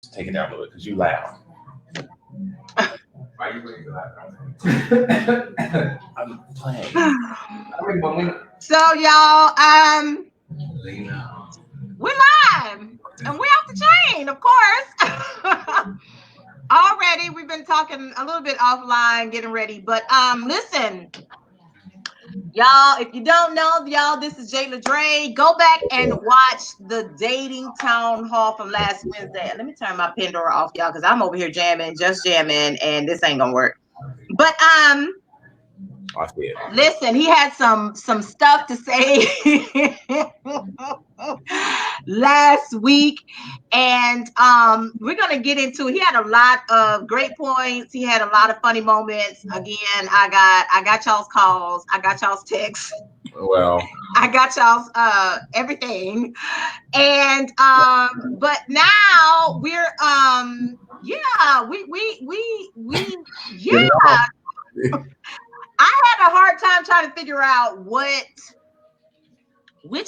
Take it down a little bit because you loud. Why are you playing loud? I'm playing. So y'all, we're live and we're off the chain, of course. Already, we've been talking a little bit offline, getting ready. But listen, y'all, if you don't know, y'all, this is J Ladrae. Go back and watch the dating town hall from last Wednesday. Let me turn my Pandora off, y'all, because I'm over here jamming, just jamming, and this ain't gonna work. But listen, he had some stuff to say last week, and we're gonna get into it. He had a lot of great points. He had a lot of funny moments. Again, I got y'all's calls, I got y'all's texts. Well, I got y'all's everything, and but now we're I had a hard time trying to figure out which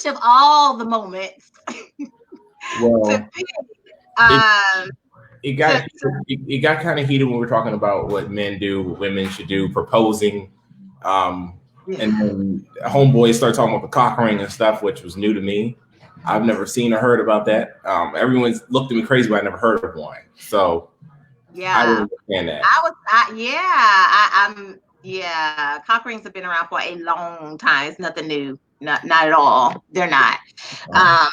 of all the moments to pick. It got kind of heated when we were talking about what men do, what women should do, proposing. And then homeboys start talking about the cock ring and stuff, which was new to me. I've never seen or heard about that. Everyone's looked at me crazy, but I never heard of one. So yeah, I didn't understand that. Cock rings have been around for a long time. It's nothing new. Not at all. They're not. I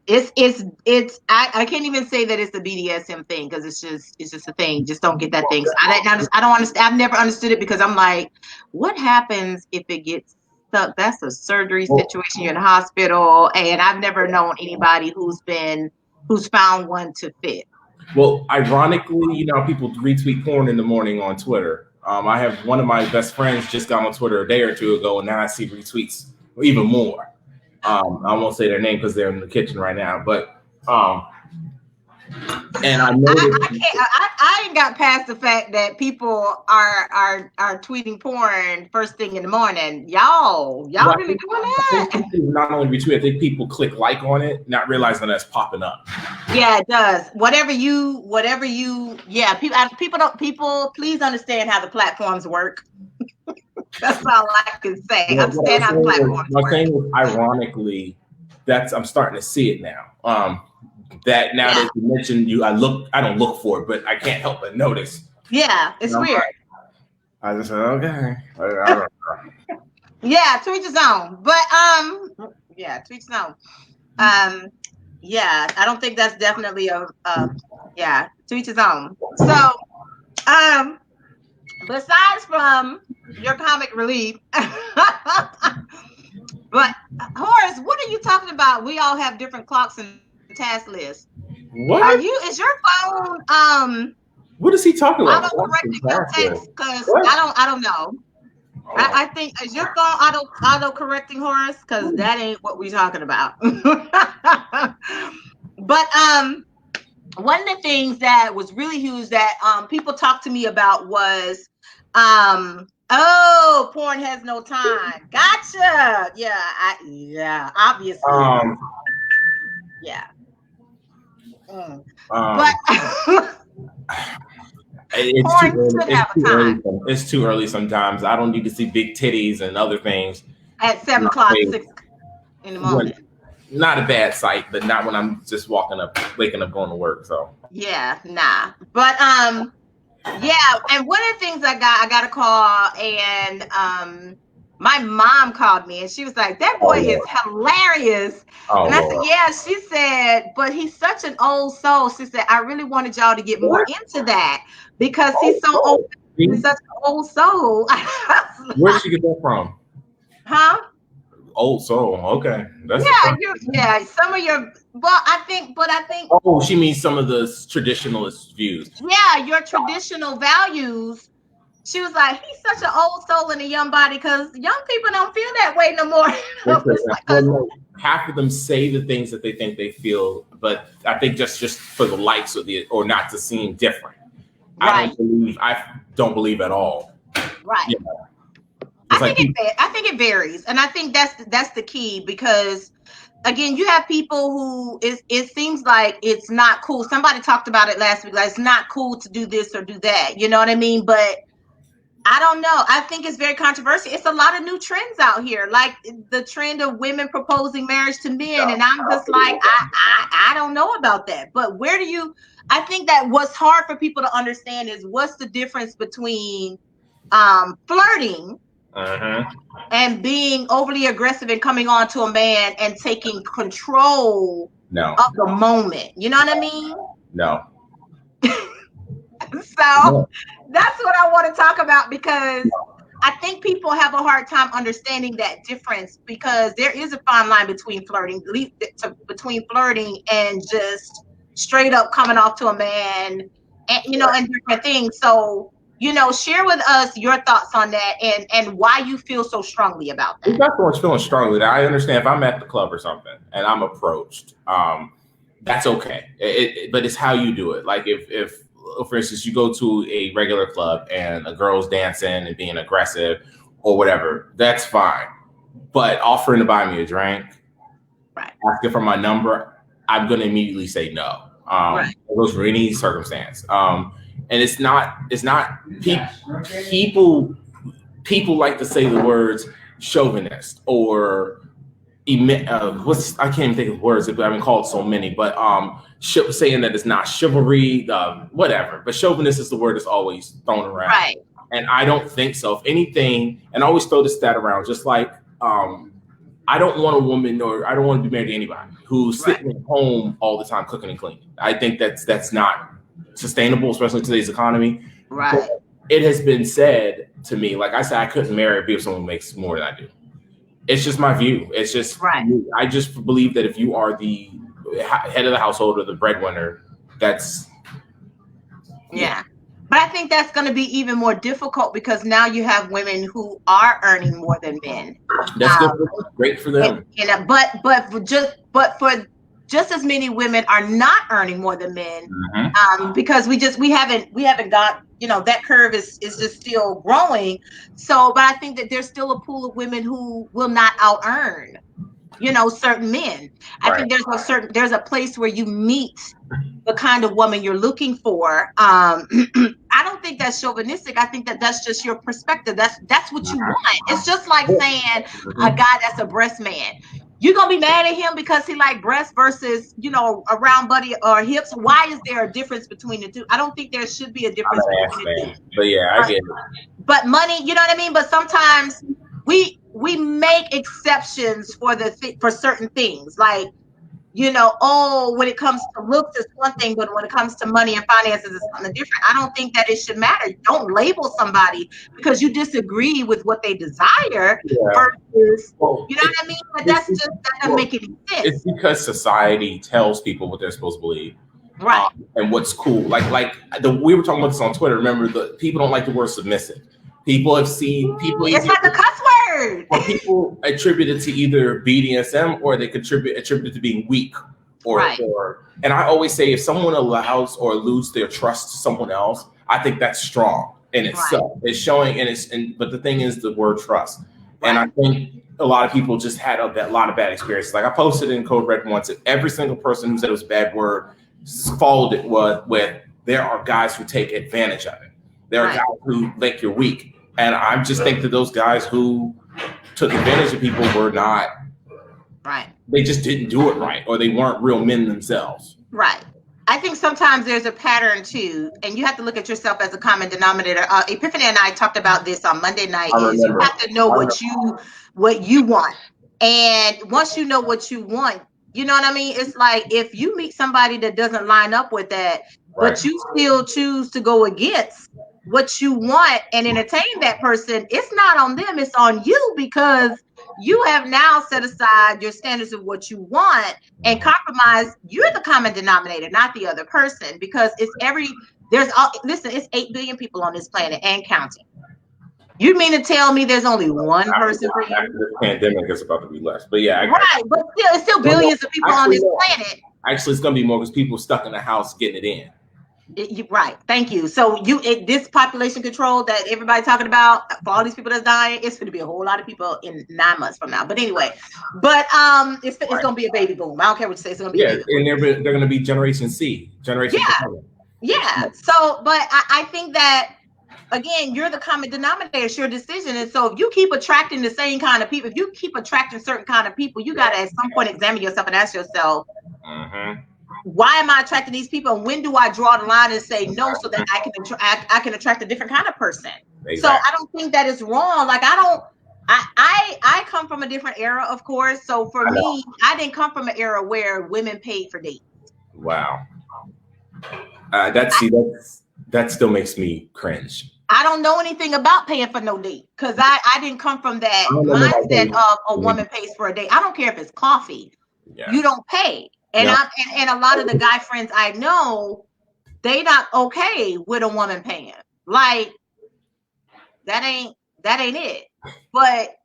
can't even say that it's a BDSM thing because it's just a thing. Just don't get that thing. I don't understand. I've never understood it because I'm like, what happens if it gets stuck? That's a surgery situation. You're in the hospital, and I've never known anybody who's found one to fit. Well, ironically, people retweet porn in the morning on Twitter. I have one of my best friends just got on Twitter a day or two ago, and now I see retweets even more. I won't say their name because they're in the kitchen right now, but and I noticed I ain't got past the fact that people are tweeting porn first thing in the morning. Y'all really doing that? Not only retweet, I think people click like on it, not realizing that's popping up. Yeah, it does. Whatever you. Yeah, people. Please understand how the platforms work. That's all I can say. Understand how the platforms work. My thing is, ironically, I'm starting to see it now. That now that you mentioned I don't look for it, but I can't help but notice. Yeah, it's weird. I just said, okay. Yeah, to each his own. But to each his own. I don't think that's definitely to each his own. So besides from your comic relief, but Horace, what are you talking about? We all have different clocks and task lists. What? Is your phone what is he talking about? Auto-correcting your text? Because I don't know. Oh. I think is your phone auto-correcting, Horace? Because that ain't what we're talking about. But one of the things that was really huge that people talked to me about was porn has no time. Gotcha. Obviously. But it's too early sometimes. I don't need to see big titties and other things at 7 o'clock, 6 in the morning. Not a bad sight, but not when I'm just waking up, going to work. So but and one of the things I got a call, and my mom called me and she was like, that boy is hilarious. And I said, yeah. She said, but he's such an old soul. She said, I really wanted y'all to get more into that because he's so old. He's such an old soul. Where'd she get that from? Huh? Old soul. Okay. That's some of your, I think. Oh, she means some of the traditionalist views. Yeah, your traditional values. She was like, he's such an old soul in a young body because young people don't feel that way no more. Half of them say the things that they think they feel, but I think just for the likes or not to seem different. Right. I don't believe at all. Right. I think it varies, and I think that's the key because again, you have people who it seems like it's not cool. Somebody talked about it last week. Like, it's not cool to do this or do that. You know what I mean? But I don't know. I think it's very controversial. It's a lot of new trends out here, like the trend of women proposing marriage to men. And I'm just like, I don't know about that. But where do you, I think that what's hard for people to understand is what's the difference between flirting and being overly aggressive and coming on to a man and taking control of the moment. You know what I mean? No. So that's what I want to talk about, because I think people have a hard time understanding that difference, because there is a fine line between flirting and just straight up coming off to a man, and and different things. So, share with us your thoughts on that and why you feel so strongly about that. It's not so much feeling strongly. I understand if I'm at the club or something and I'm approached, that's okay. But it's how you do it. Like if for instance, you go to a regular club and a girl's dancing and being aggressive or whatever, that's fine. But offering to buy me a drink, asking for my number, I'm going to immediately say no. It goes for any circumstance. And it's not people like to say the words chauvinist or I can't even think of words. I've been called so many, but saying that it's not chivalry, whatever. But chauvinist is the word that's always thrown around. Right. And I don't think so. If anything, and I always throw this stat around, just like I don't want a woman, or I don't want to be married to anybody who's sitting at home all the time cooking and cleaning. I think that's not sustainable, especially in today's economy. Right. But it has been said to me, like I said, I couldn't marry or be with someone who makes more than I do. It's just my view. It's just I just believe that if you are the head of the household or the breadwinner, that's But I think that's going to be even more difficult, because now you have women who are earning more than men. That's good. Great for them. But for just as many women are not earning more than men, because we haven't got, that curve is just still growing. So, but I think that there's still a pool of women who will not out earn, certain men. I think there's a place where you meet the kind of woman you're looking for. I don't think that's chauvinistic. I think that's just your perspective. That's what you want. It's just like saying a guy that's a breast man. You're going to be mad at him because he like breasts versus, a round body or hips. Why is there a difference between the two? I don't think there should be a difference between the two. But yeah, I get it. But money, you know what I mean? But sometimes we make exceptions for certain things. Like, when it comes to looks, it's one thing, but when it comes to money and finances, it's something different. I don't think that it should matter. Don't label somebody because you disagree with what they desire versus, you know what I mean? But that doesn't make any sense. It's because society tells people what they're supposed to believe. Right. And what's cool. We were talking about this on Twitter. Remember, the people don't like the word submissive. People have seen people. It's like a cuss word. Or people attribute it to either BDSM or they attribute it to being weak. And I always say, if someone allows or lose their trust to someone else, I think that's strong in itself. It's showing, but the thing is the word trust. And I think a lot of people just had a lot of bad experiences. Like I posted in Code Red once, and every single person who said it was a bad word followed it with there are guys who take advantage of it. There are guys who think you're weak. And I just think that those guys who took advantage of people were not they just didn't do it right, or they weren't real men themselves. Right. I think sometimes there's a pattern too, and you have to look at yourself as a common denominator. Epiphany and I talked about this on Monday night. You have to know what you want. And once you know what you want, you know what I mean? It's like if you meet somebody that doesn't line up with that, but you still choose to go against what you want and entertain that person, it's not on them, it's on you, because you have now set aside your standards of what you want and compromise. You're the common denominator, not the other person, because it's 8 billion people on this planet and counting. You mean to tell me there's only one person for you? This pandemic is about to be less, but but it's still billions of people on this planet. Actually, it's going to be more because people stuck in the house getting it in. Right. Thank you. So this population control that everybody's talking about for all these people that's dying, it's going to be a whole lot of people in 9 months from now. But anyway, it's going to be a baby boom. I don't care what you say. It's going to be a baby boom. And they're going to be Generation C, Generation. Yeah. So, but I think that, again, you're the common denominator. It's your decision. And so if you keep attracting the same kind of people, if you keep attracting certain kind of people, you got to at some point examine yourself and ask yourself, why am I attracting these people? And when do I draw the line and say no, so that I can attract a different kind of person? Exactly. So I don't think that is wrong. Like I come from a different era, of course. So for me, I didn't come from an era where women paid for dates. Wow. That still makes me cringe. I don't know anything about paying for no date because I didn't come from that mindset of a woman pays for a date. I don't care if it's coffee. Yeah. You don't pay. And and a lot of the guy friends I know, they not okay with a woman paying. Like that ain't it. But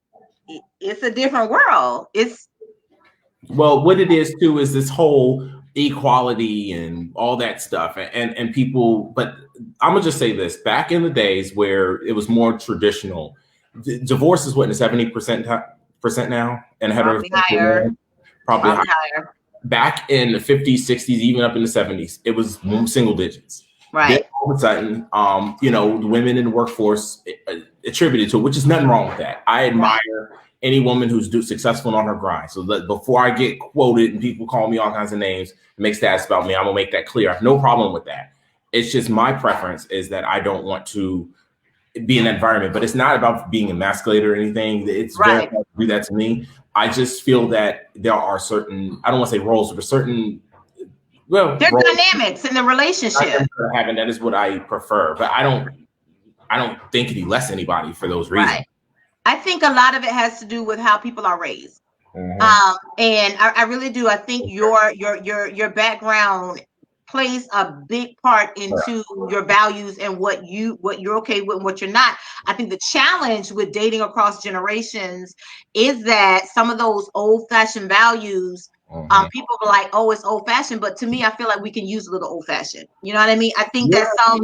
it's a different world. Well, what it is too is this whole equality and all that stuff, and people. But I'm gonna just say this: back in the days where it was more traditional, divorce is what, in the 70% now, and heterosexual probably higher. Back in the 50s, 60s, even up in the 70s, it was single digits. Right. Then all of a sudden, the women in the workforce attributed to it, which is nothing wrong with that. I admire any woman who's successful on her grind. So before I get quoted and people call me all kinds of names, make stats about me, I'm gonna make that clear. I have no problem with that. It's just my preference is that I don't want to be in that environment, but it's not about being emasculated or anything. It's very hard to do that to me. I just feel that there are certain, I don't want to say roles, but certain, there's dynamics in the relationship. That is what I prefer, but I don't think any less anybody for those reasons. Right. I think a lot of it has to do with how people are raised. Mm-hmm. And I really do. I think your background plays a big part into your values and what you're okay with and what you're not. I think the challenge with dating across generations is that some of those old-fashioned values, people are like, oh, it's old-fashioned, but to me, I feel like we can use a little old-fashioned. You know what I mean? I think that some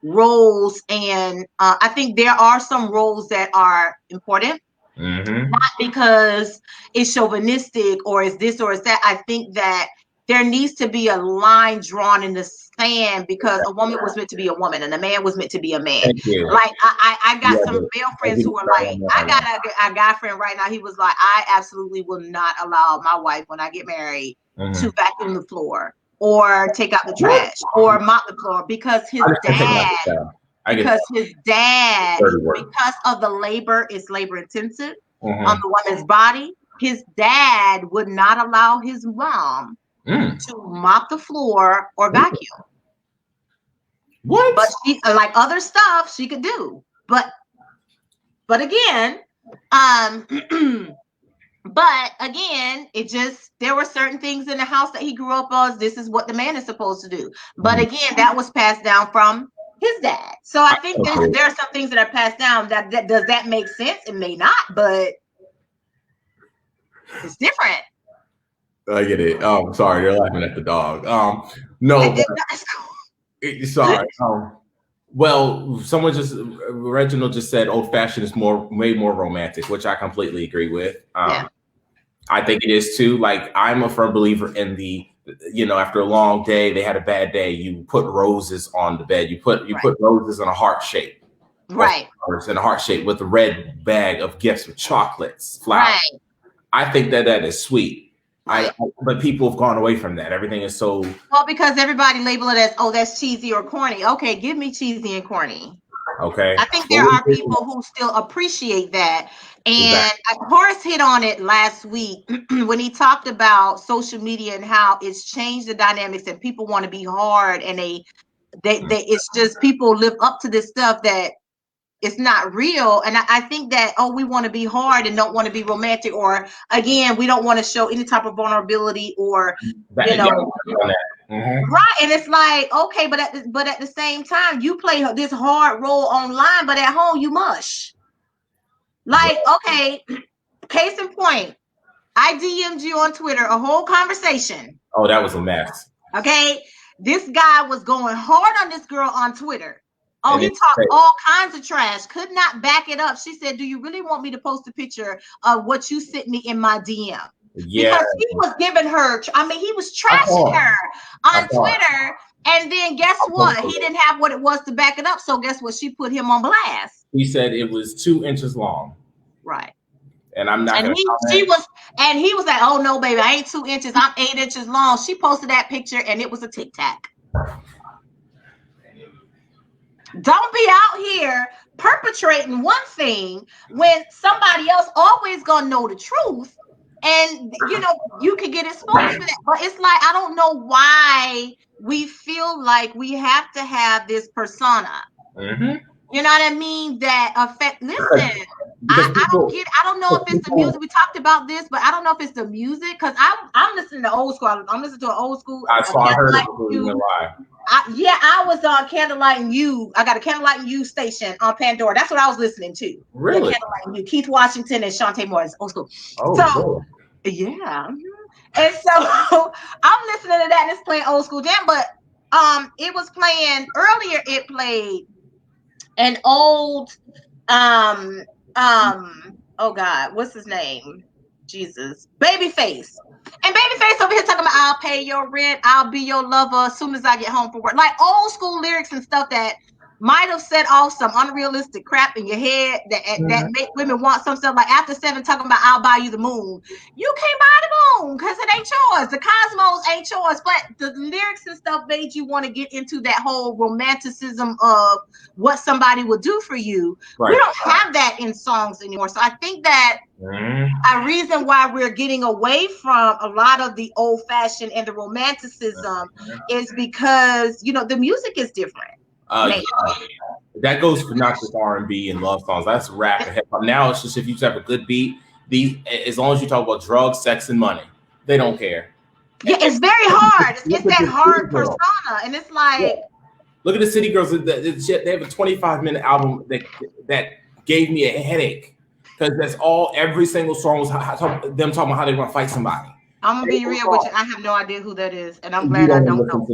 roles, and I think there are some roles that are important, not because it's chauvinistic or it's this or it's that. I think that there needs to be a line drawn in the sand because a woman was meant to be a woman and a man was meant to be a man. Like I got some male friends who are like, I got a guy friend right now. He was like, I absolutely will not allow my wife when I get married to vacuum the floor or take out the trash or mop the floor because his dad, because of the labor, it's labor intensive on the woman's body. His dad would not allow his mom to mop the floor or vacuum. What? But she, like other stuff, she could do. But again, there were certain things in the house that he grew up on. This is what the man is supposed to do. But again, that was passed down from his dad. So I think there are some things that are passed down. That does that make sense? It may not, but it's different. I get it. Oh, sorry, you're laughing at the dog. No, sorry. Well, Reginald just said old-fashioned is way more romantic, which I completely agree with. I think it is too. Like, I'm a firm believer in after a long day, they had a bad day, you put roses on the bed. You put roses in a heart shape. Right. In a heart shape with a red bag of gifts with chocolates, flowers. Right. I think that is sweet. But people have gone away from that. Everything is so because everybody label it as, oh, that's cheesy or corny. Okay, give me cheesy and corny. Okay. I think there are people who still appreciate that. And Horace hit on it last week when he talked about social media and how it's changed the dynamics and people want to be hard and they it's just people live up to this stuff that it's not real. And I think that, we want to be hard and don't want to be romantic, or again, we don't want to show any type of vulnerability or, right. And it's like, okay, but at the same time, you play this hard role online, but at home you mush. Like, okay, case in point, I DM'd you on Twitter, a whole conversation. Oh, that was a mess. Okay. This guy was going hard on this girl on Twitter. Oh, And he it's talked fake. all kinds of trash, could not back it up. She said, do you really want me to post a picture of what you sent me in my DM? Yeah, Because he was giving her, I mean, he was I saw trashing it. her I on saw it. Twitter. And then guess I what? posted He it. didn't have what it was to back it up. So guess what? She put him on blast. He said it was 2 inches long. Right. And I'm not And gonna he was like, oh no, baby, I ain't 2 inches, I'm 8 inches long. She posted that picture and it was a tic tac. Don't be out here perpetrating one thing when somebody else always gonna know the truth, and you know you can get exposed for that. But it's like I don't know why we feel like we have to have this persona. Mm-hmm. You know what I mean? That affect. Listen, I don't know if it's the music. We talked about this, but I don't know if it's the music because I'm listening to old school. I'm listening to an old school. I heard it before you went live. I was on Candlelight and You. I got a Candlelight and You station on Pandora. That's what I was listening to. Really? Candlelight and You. Keith Washington and Shantae Morris, old school. Oh, so, cool. Yeah. And so I'm listening to that and it's playing old school jam. But it was playing earlier. It played an old oh God, what's his name? Jesus, Babyface. And Babyface over here talking about I'll pay your rent, I'll be your lover as soon as I get home from work. Like old school lyrics and stuff that might have set off some unrealistic crap in your head that make women want some stuff. Like After 7 talking about I'll buy you the moon. You can't buy the moon because it ain't yours. The cosmos ain't yours. But the lyrics and stuff made you want to get into that whole romanticism of what somebody would do for you. Right. We don't have that in songs anymore. So I think that a reason why we're getting away from a lot of the old fashioned and the romanticism is because, you know, the music is different. That goes for not just R&B and love songs. That's rap and hip hop. Now it's just if you just have a good beat, as long as you talk about drugs, sex, and money, they don't care. Yeah, it's very hard. It's that hard persona, and it's like, look at the City Girls. They have a 25-minute album that gave me a headache because that's all. Every single song was them talking about how they want to fight somebody. I'm gonna be real with you. I have no idea who that is, and I'm glad I don't know.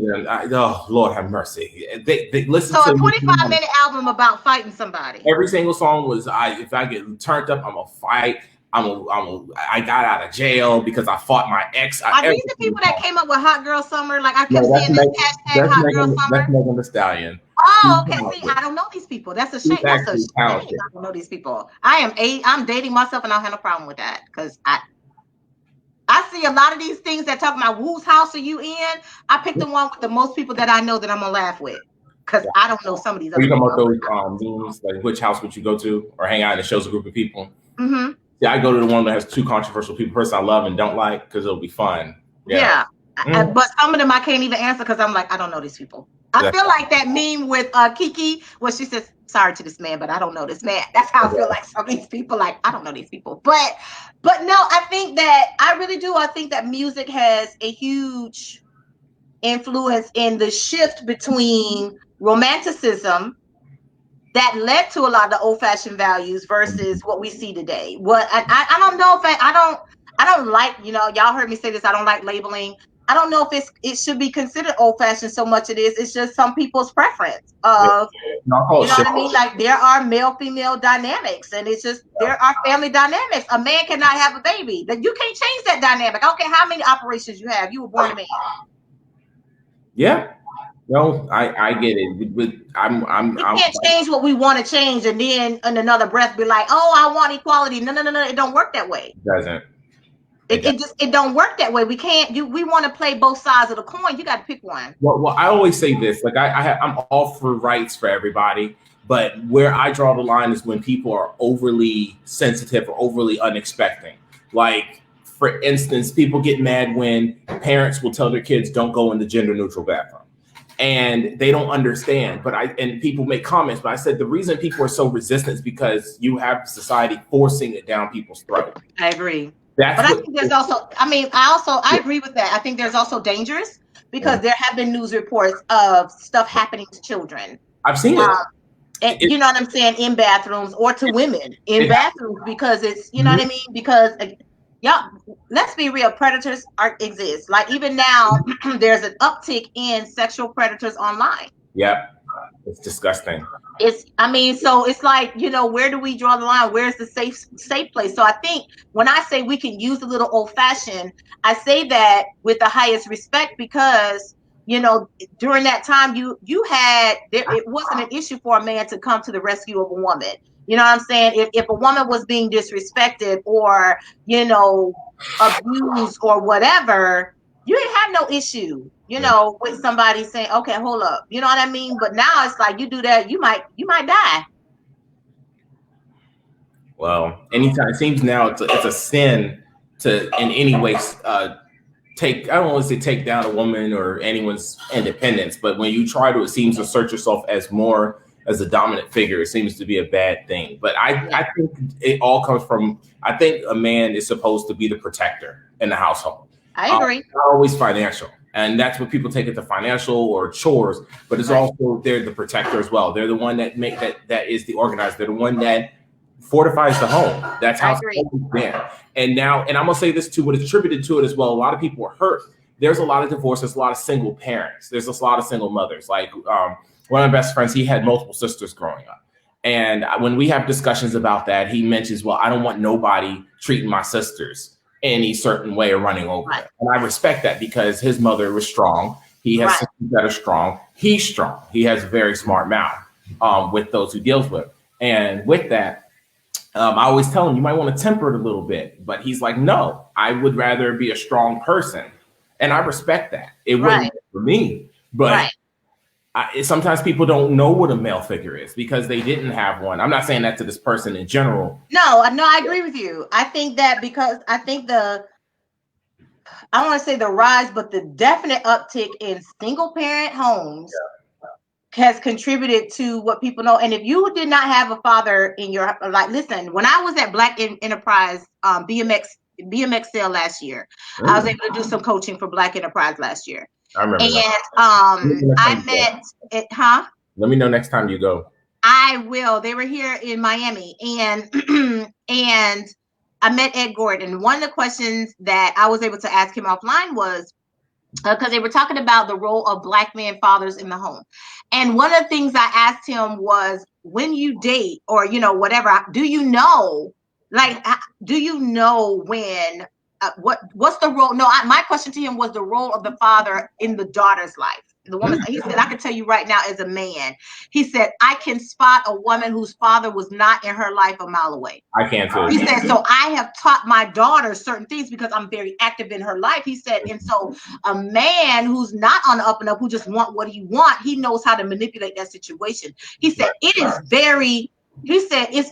Oh, Lord have mercy. They listen to a 25-minute album about fighting somebody. Every single song was if I get turned up, I'm a fight. I got out of jail because I fought my ex. Are these the people that came up with Hot Girl Summer? Like I kept seeing this hashtag Hot Girl Summer. That's Megan Thee Stallion. Oh, okay. See, I don't know these people. That's a shame. That's a shame. I don't know these people. I'm dating myself, and I don't have no problem with that because I see a lot of these things that talk about whose house are you in. I picked the one with the most people that I know that I'm gonna laugh with because I don't know some of these. Are you talking about those memes? Like which house would you go to or hang out and it shows a group of people? Mm-hmm. Yeah, I go to the one that has 2 controversial people, person I love and don't like, because it'll be fun. Yeah. But some of them I can't even answer because I'm like, I don't know these people. I feel like that meme with Kiki where she says, sorry to this man, but I don't know this man. That's how I feel like some of these people, like, I don't know these people. But no, I think that I really do. I think that music has a huge influence in the shift between romanticism that led to a lot of the old-fashioned values versus what we see today. What I don't know if I don't like, you know, y'all heard me say this, I don't like labeling. I don't know if it should be considered old-fashioned so much it is. It's just some people's preference of, you know what I mean? Like there are male-female dynamics and it's just, there are family dynamics. A man cannot have a baby. Like you can't change that dynamic. I don't care how many operations you have. You were born a man. Yeah. No, I get it. We can't change what we want to change and then in another breath be like, oh, I want equality. No. It don't work that way. It doesn't. It don't work that way. We can't we want to play both sides of the coin. You got to pick one. Well, I always say this, like I'm all for rights for everybody, but where I draw the line is when people are overly sensitive or overly unexpecting. Like, for instance, people get mad when parents will tell their kids don't go in the gender neutral bathroom. And they don't understand, and people make comments, but I said the reason people are so resistant is because you have society forcing it down people's throat. I agree. But I think there's also, I agree with that. I think there's also dangerous because there have been news reports of stuff happening to children. I've seen it. You know what I'm saying? In bathrooms or to women in bathrooms because it's, you know what I mean? Because Yeah, let's be real. Predators exist. Like even now, there's an uptick in sexual predators online. Yep, it's disgusting. I mean, so it's like, where do we draw the line? Where's the safe place? So I think when I say we can use a little old fashioned, I say that with the highest respect because, during that time it wasn't an issue for a man to come to the rescue of a woman. You know what I'm saying? If a woman was being disrespected or, abused or whatever, you didn't have no issue, with somebody saying, okay, hold up. You know what I mean? But now it's like you do that, you might die. Well, anytime it seems now it's a sin to in any way I don't want to say take down a woman or anyone's independence, but when you try to, it seems to assert yourself as more as a dominant figure, it seems to be a bad thing. But I think it all comes from, I think a man is supposed to be the protector in the household. I agree. Not always financial. And that's what people take it to, financial or chores, but it's also they're the protector as well. They're the one that that is the organizer. They're the one that fortifies the home. That's how it's always been. And now, and I'm gonna say this too, what is attributed to it as well. A lot of people are hurt. There's a lot of divorce. There's a lot of single parents. There's a lot of single mothers. Like one of my best friends, he had multiple sisters growing up. And when we have discussions about that, he mentions, well, I don't want nobody treating my sisters any certain way or running over them. And I respect that because his mother was strong. He has sisters that are strong. He's strong. He has a very smart mouth with those who deals with. And with that, I always tell him, you might want to temper it a little bit. But he's like, no, I would rather be a strong person. And I respect that. It wouldn't be for me. But sometimes people don't know what a male figure is because they didn't have one. I'm not saying that to this person in general. No, I agree with you. I think that because I think I don't want to say the rise, but the definite uptick in single parent homes has contributed to what people know. And if you did not have a father in your, like, listen, when I was at Black Enterprise BMX sale last year, I was able to do some coaching for Black Enterprise last year. I remember and I met it, Let me know next time you go. I will. They were here in Miami, and and I met Ed Gordon. One of the questions that I was able to ask him offline was because they were talking about the role of Black men fathers in the home. And one of the things I asked him was, when you date or, whatever, do you know when, what's the role? No, my question to him was the role of the father in the daughter's life. The woman, he said, I can tell you right now as a man, he said, I can spot a woman whose father was not in her life a mile away. I can too. He said, so I have taught my daughter certain things because I'm very active in her life. He said, and so a man who's not on the up and up, who just want what he want, he knows how to manipulate that situation. He said, it's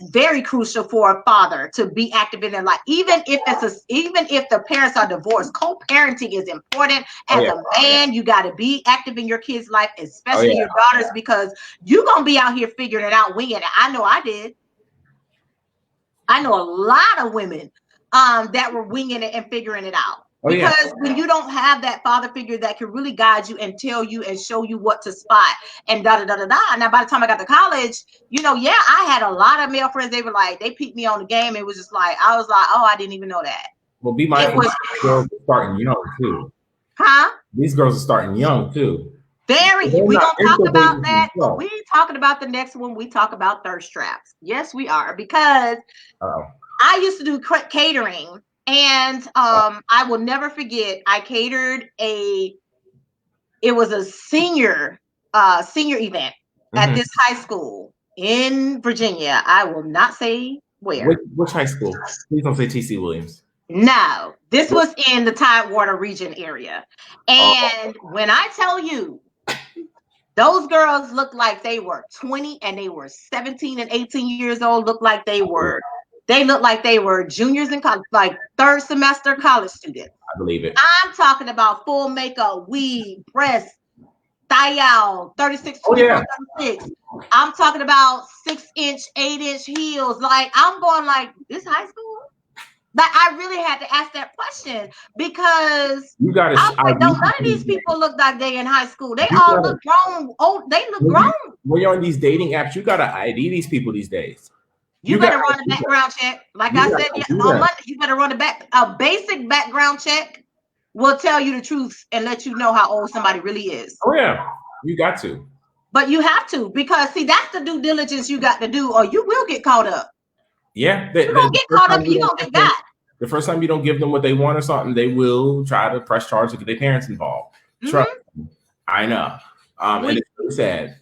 very crucial for a father to be active in their life, even if the parents are divorced. Co-parenting is important. As a man, you got to be active in your kids' life, especially your daughters, because you're gonna be out here figuring it out, winging it. I know I did. I know a lot of women that were winging it and figuring it out. Because when you don't have that father figure that can really guide you and tell you and show you what to spot and da da da da da. Now, by the time I got to college, I had a lot of male friends. They were like, they peeped me on the game. It was just like, I was like, oh, I didn't even know that. Well, be mindful. Girls are starting young too. These girls are starting young too. We gonna talk about that. But we ain't talking about the next one. We talk about thirst traps. Yes, we are, because I used to do catering. And I will never forget, I catered it was a senior event at this high school in Virginia. I will not say where. Which high school? Please don't say T.C. Williams. No, this was in the Tidewater region area. And when I tell you, those girls looked like they were 20 and they were 17 and 18 years old, looked like they looked like they were juniors in college, like third semester college students. I believe it. I'm talking about full makeup, weave, breast, thigh out, 36, 36. I'm talking about 6-inch, 8-inch heels. Like, I'm going like, this high school? But I really had to ask that question because none of these people look like they in high school. They all look grown. Oh, they look grown. When you're on these dating apps, you got to ID these people these days. You better run a background check. Like I said on Monday, you better run a basic background check will tell you the truth and let you know how old somebody really is. Oh yeah, you got to. But you have to, because see, that's the due diligence you got to do, or you will get caught up. Yeah, you don't get caught up, you don't get got. The first time you don't give them what they want or something, they will try to press charges to get their parents involved. Trust me, I know. And it's really sad.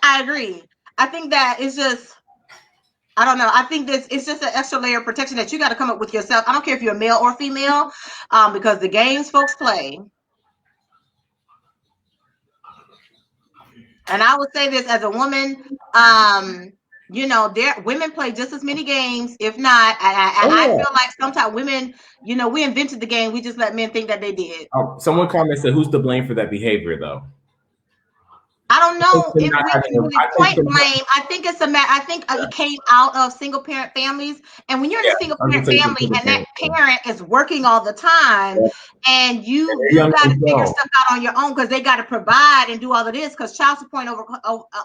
I agree. I think that it's just, I don't know. I think it's just an extra layer of protection that you got to come up with yourself. I don't care if you're a male or female, because the games folks play. And I would say this as a woman, women play just as many games, if not. I feel like sometimes women, we invented the game. We just let men think that they did. Someone commented, "Who's to blame for that behavior, though?" I don't know if we can really point blame. I think it's it came out of single parent families. And when you're in a single parent family and that parent is working all the time, and you got to figure stuff out on your own, because they got to provide and do all of this, because child support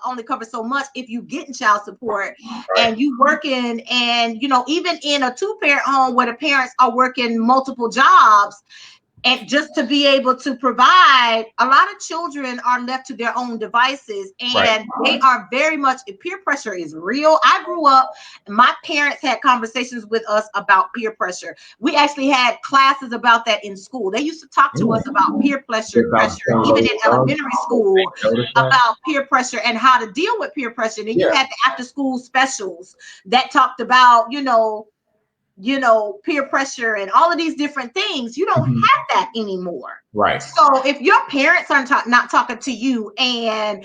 only covers so much if you get in child support and you working, and even in a 2-parent home where the parents are working multiple jobs. And just to be able to provide, a lot of children are left to their own devices, and they are very much, peer pressure is real. I grew up, my parents had conversations with us about peer pressure. We actually had classes about that in school. They used to talk to us about peer pressure, even in elementary school, about peer pressure and how to deal with peer pressure. And you had the after school specials that talked about, peer pressure and all of these different things. You don't have that anymore. Right. So if your parents are not talking to you, and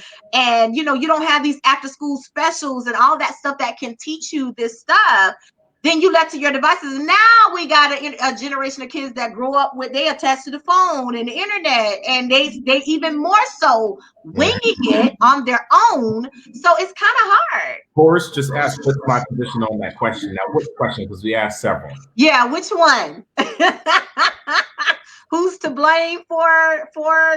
you don't have these after school specials and all that stuff that can teach you this stuff, then you left to your devices. And now we got a generation of kids that grow up with, they attached to the phone and the internet, and they even more so winging it on their own. So it's kind of hard. Horace just asked, what's my position on that question? Now, which question? Because we asked several. Yeah, which one? Who's to blame for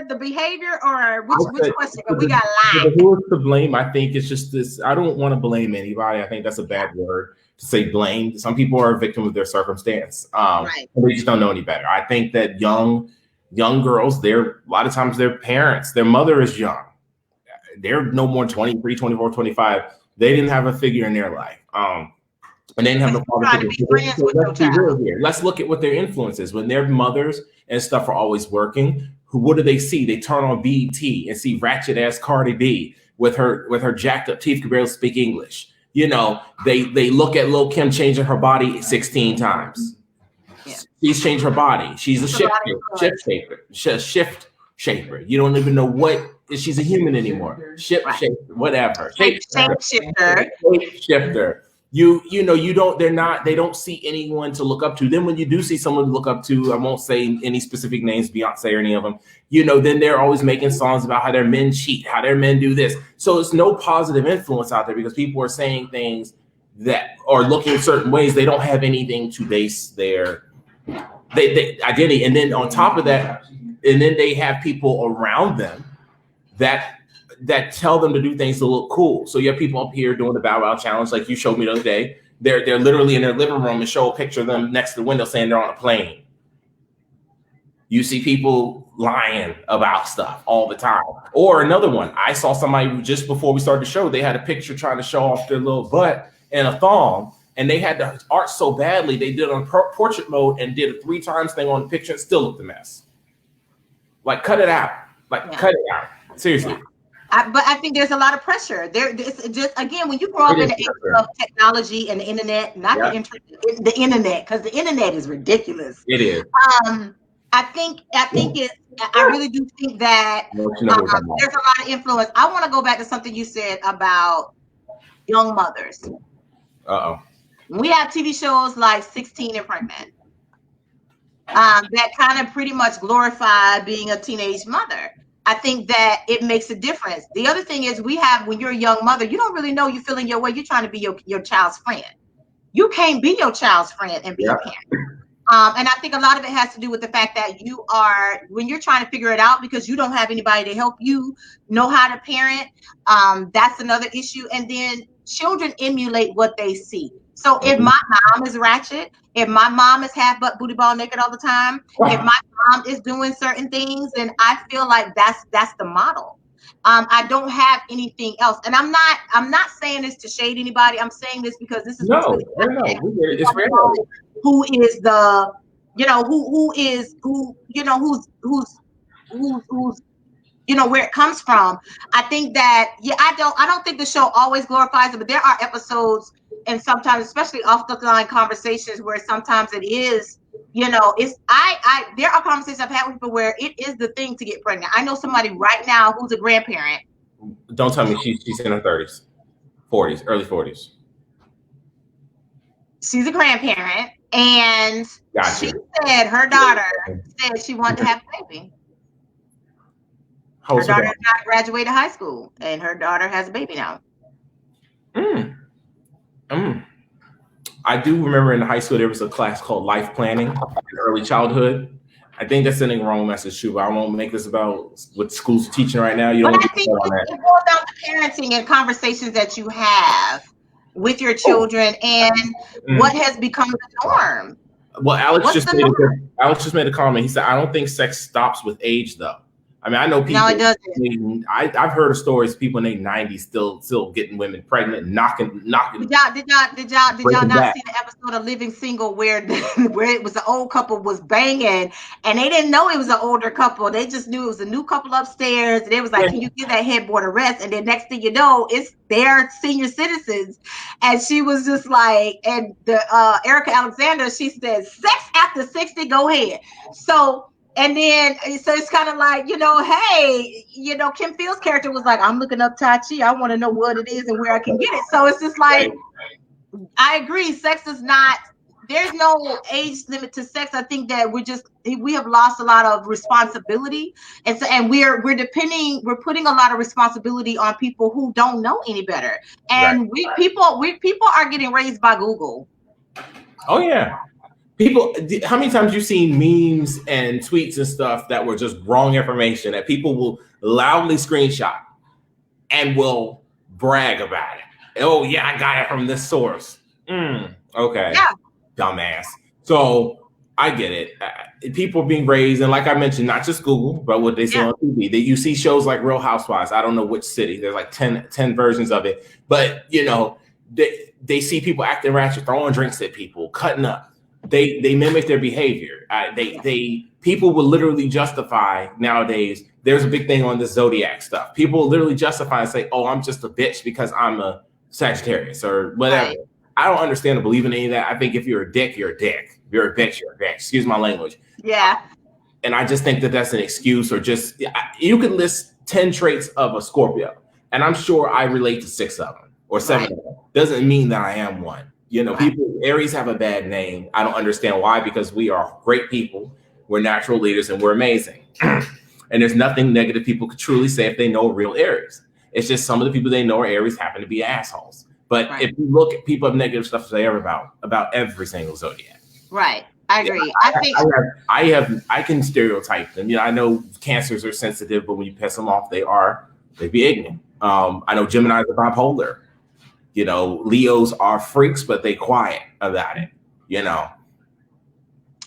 the behavior, or which question? We got live. Who's to blame? I think it's just this. I don't want to blame anybody. I think that's a bad word to say blame. Some people are a victim of their circumstance. They just don't know any better. I think that young girls, a lot of times their parents, their mother is young. They're no more 23, 24, 25. They didn't have a figure in their life. And they didn't have no father figure. So let's be real here. Let's look at what their influence is. When their mothers and stuff are always working, what do they see? They turn on BET and see ratchet ass Cardi B with her jacked up teeth, can barely speak English. They look at Lil' Kim changing her body 16 times. Yeah. She's changed her body. She's a shift shaper. You don't even know what she's a human anymore. Shaper, whatever. Shifter. They don't see anyone to look up to. Then when you do see someone to look up to, I won't say any specific names, Beyonce or any of them, then they're always making songs about how their men cheat, how their men do this. So it's no positive influence out there because people are saying things that are looking certain ways. They don't have anything to base their identity. And then on top of that, and then they have people around them that tell them to do things to look cool. So you have people up here doing the Bow Wow challenge, like you showed me the other day. They're literally in their living room and show a picture of them next to the window saying they're on a plane. You see people lying about stuff all the time. Or another one, I saw somebody just before we started the show, they had a picture trying to show off their little butt and a thong, and they had the art so badly, they did it on portrait mode and did a 3 times thing on the picture and still looked a mess. Like, cut it out. Cut it out. Seriously. But I think there's a lot of pressure there. It's just, again, when you grow up in the age of technology and the internet, the internet, because the internet is ridiculous. It is. I really do think that there's a lot of influence. I want to go back to something you said about young mothers. We have TV shows like 16 and Pregnant that kind of pretty much glorify being a teenage mother. I think that it makes a difference. The other thing is when you're a young mother, you don't really know you're feeling your way. You're trying to be your child's friend. You can't be your child's friend and be a parent. And I think a lot of it has to do with the fact that when you're trying to figure it out because you don't have anybody to help you know how to parent, that's another issue. And then children emulate what they see. So if my mom is ratchet, if my mom is half butt booty ball naked all the time, if my mom is doing certain things, then I feel like that's the model. I don't have anything else, and I'm not saying this to shade anybody. I'm saying this because this is what's No, going to no, happen. it's reality. Who is the, who's where it comes from. I think that, I don't think the show always glorifies it, but there are episodes, and sometimes, especially off the line conversations, where sometimes it is, it's there are conversations I've had with people where it is the thing to get pregnant. I know somebody right now who's a grandparent. Don't tell me she's in her 30s, 40s, early 40s. She's a grandparent, and she said her daughter said she wanted to have a baby. Her daughter has not graduated high school, and her daughter has a baby now. I do remember in high school there was a class called life planning in early childhood. I think that's sending wrong message too, but I won't make this about what schools are teaching right now. But I think it boils down to parenting and conversations that you have with your children and what has become the norm. Well, Alex just made a comment. He said, I don't think sex stops with age, though. I mean, I know people. No, it doesn't. I've heard of stories, people in their 90s still getting women pregnant, knocking. Did y'all not see the episode of Living Single where it was the old couple was banging and they didn't know it was an older couple? They just knew it was a new couple upstairs, and it was like, can you give that headboard a rest? And then next thing you know, it's their senior citizens, and she was just like, and the Erica Alexander, she said, sex after 60, go ahead. So. And then, so it's kind of like, hey, Kim Field's character was like, I'm looking up Tai Chi. I want to know what it is and where I can get it. So it's just like, I agree. Sex is not, there's no age limit to sex. I think that we have lost a lot of responsibility. And so, and we're putting a lot of responsibility on people who don't know any better. And people are getting raised by Google. Oh, yeah. People, how many times you've seen memes and tweets and stuff that were just wrong information that people will loudly screenshot and will brag about it? Oh, yeah, I got it from this source. Okay. Yeah. Dumbass. So I get it. People are being raised, and like I mentioned, not just Google, but what they say on TV. You see shows like Real Housewives. I don't know which city. There's like 10 versions of it. But, they see people acting ratchet, throwing drinks at people, cutting up. They mimic their behavior. People will literally justify nowadays. There's a big thing on this zodiac stuff. People will literally justify and say, "Oh, I'm just a bitch because I'm a Sagittarius or whatever." Right. I don't understand or believe in any of that. I think if you're a dick, you're a dick. If you're a bitch, you're a bitch. Excuse my language. Yeah. And I just think that that's an excuse, or just you could list 10 traits of a Scorpio, and I'm sure I relate to 6 of them or 7 of them. Doesn't mean that I am one. People, Aries have a bad name. I don't understand why, because we are great people. We're natural leaders and we're amazing. And there's nothing negative people could truly say if they know real Aries. It's just some of the people they know are Aries happen to be assholes. But if you look at people have negative stuff to say about every single zodiac. Right. I agree. I can stereotype them. I know Cancers are sensitive, but when you piss them off, they be ignorant. I know Geminis are bipolar. Leos are freaks, but they quiet about it,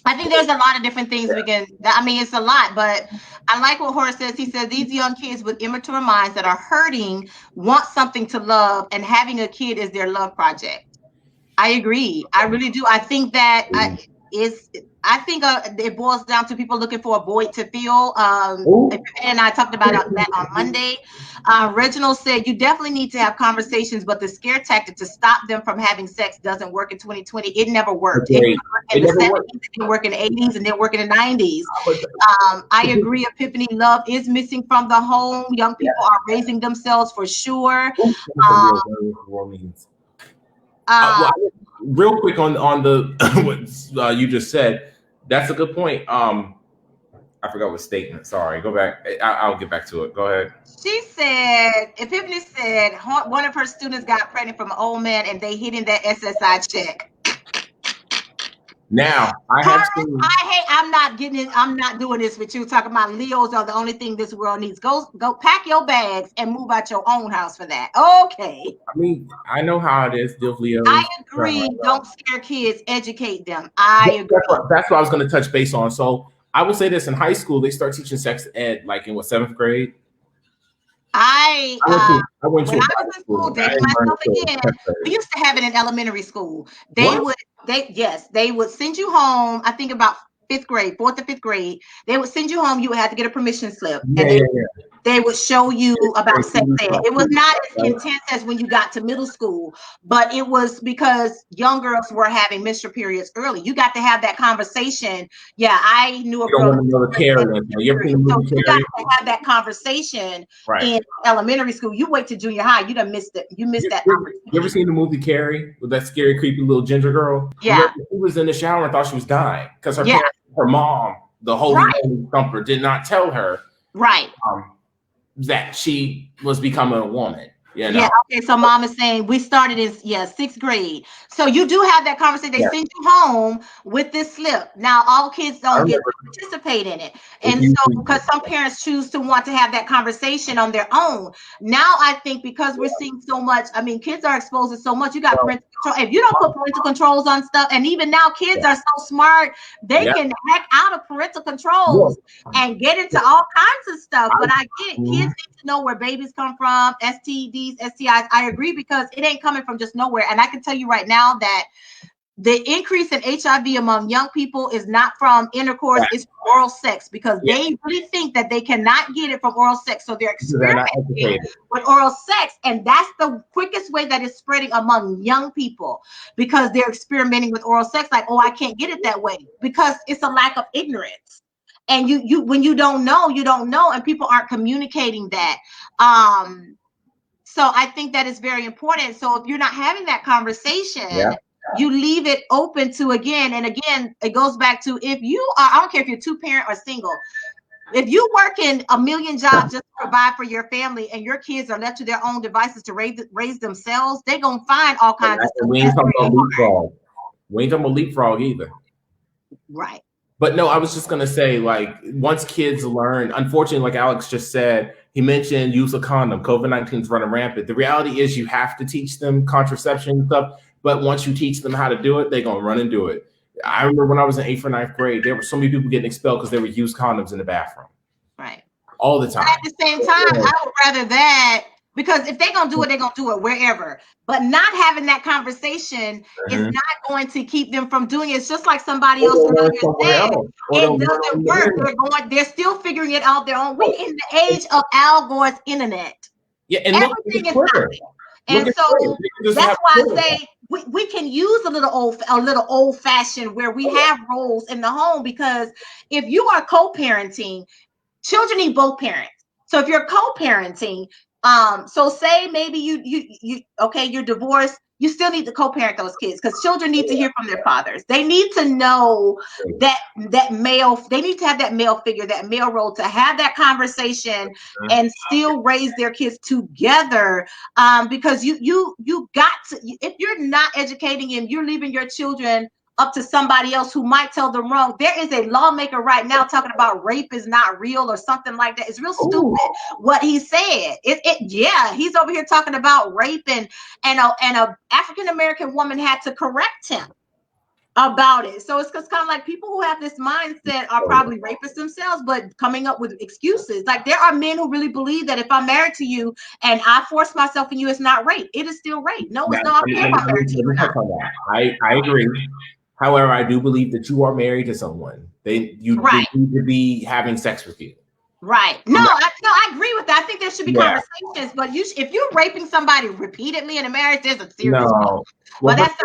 I think there's a lot of different things it's a lot, but I like what Horace says. He says, these young kids with immature minds that are hurting want something to love, and having a kid is their love project. I agree. I really do. I think that it boils down to people looking for a void to fill. And I talked about that on Monday. Reginald said, you definitely need to have conversations, but the scare tactic to stop them from having sex doesn't work in 2020. It never worked. It worked in the 70s, it didn't work in the 80s, and didn't work in the 90s. I agree. Epiphany, love is missing from the home. Young people are raising themselves for sure. Real quick on the what you just said, that's a good point. I forgot what statement. Sorry, go back. I'll get back to it. Go ahead. She said, Epiphany said one of her students got pregnant from an old man and they hid in that SSI check. Now I have seen. I'm not getting it. I'm not doing this with you. Talking about Leos are the only thing this world needs. Go pack your bags and move out your own house for that. Okay. I mean, I know how it is. Deal with Leos. I agree. Don't scare kids. Educate them. I agree. That's what I was going to touch base on. So I will say this: in high school, they start teaching sex ed, like in what, 7th grade. I went to when I was in school, dating myself again, we used to have it in elementary school. They would send you home. I think about 5th grade, 4th or 5th grade. They would send you home. You would have to get a permission slip, and they would show you about sex ed. It was not as intense as when you got to middle school, but it was because young girls were having menstrual periods early. You got to have that conversation. Yeah, I knew a girl. You got to have that conversation in elementary school. You wait to junior high, you done missed it. You missed that opportunity. You ever seen the movie Carrie with that scary, creepy little ginger girl? Yeah. She was in the shower and thought she was dying because her mom, the holy thumper, did not tell her that she was becoming a woman. You know? Yeah, okay. So mom is saying we started in 6th grade. So you do have that conversation. They send you home with this slip. Now all kids don't get to participate in it. And so because some parents choose to want to have that conversation on their own. Now I think because we're seeing so much, I mean, kids are exposed to so much. You got parental control. If you don't put parental controls on stuff, and even now kids are so smart, they can hack out of parental controls and get into all kinds of stuff. But I get it. Kids need to know where babies come from, STDs, STIs. I agree, because it ain't coming from just nowhere. And I can tell you right now that the increase in HIV among young people is not from intercourse, it's from oral sex, because they really think that they cannot get it from oral sex. So they're experimenting with oral sex. And that's the quickest way that it's spreading among young people, because they're experimenting with oral sex. Like, oh, I can't get it that way, because it's a lack of ignorance. And you when you don't know, you don't know, and people aren't communicating that. So I think that is very important. So if you're not having that conversation, you leave it open to again, it goes back to, if you are, I don't care if you're 2-parent or single, if you working a million jobs just to provide for your family and your kids are left to their own devices to raise themselves, they're going to find all kinds of stuff. We ain't talking about leapfrog. We ain't talking about leapfrog either. Right. But no, I was just going to say, like, once kids learn, unfortunately, like Alex just said, he mentioned use of condom. COVID-19 is running rampant. The reality is you have to teach them contraception and stuff. But once you teach them how to do it, they're going to run and do it. I remember when I was in 8th or 9th grade, there were so many people getting expelled because they would use condoms in the bathroom. Right. All the time. But at the same time, I would rather that, because if they're going to do it, they're going to do it wherever. But not having that conversation is not going to keep them from doing it. It's just like somebody else earlier said. It doesn't work. They're still figuring it out their own. We're in the age of Al Gore's internet. Yeah, and everything is happening. And so that's why I say we can use a little old fashioned where we have roles in the home, because if you are co-parenting, children need both parents. So if you're co-parenting, so say maybe you're divorced, you still need to co-parent those kids, because children need to hear from their fathers. They need to know that male, they need to have that male figure, that male role, to have that conversation and still raise their kids together. Because you got to, if you're not educating them, you're leaving your children up to somebody else who might tell them wrong. There is a lawmaker right now talking about rape is not real or something like that. It's real stupid what he said. He's over here talking about rape, and a African-American woman had to correct him about it. So it's kind of like people who have this mindset are probably rapists themselves, but coming up with excuses. Like, there are men who really believe that if I'm married to you and I force myself in you, it's not rape. It is still rape. No, it's not. I agree. However, I do believe that you are married to someone. They need to be having sex with you. Right. No, I agree with that. I think there should be conversations, but if you're raping somebody repeatedly in a marriage, there's a serious problem. Well, that's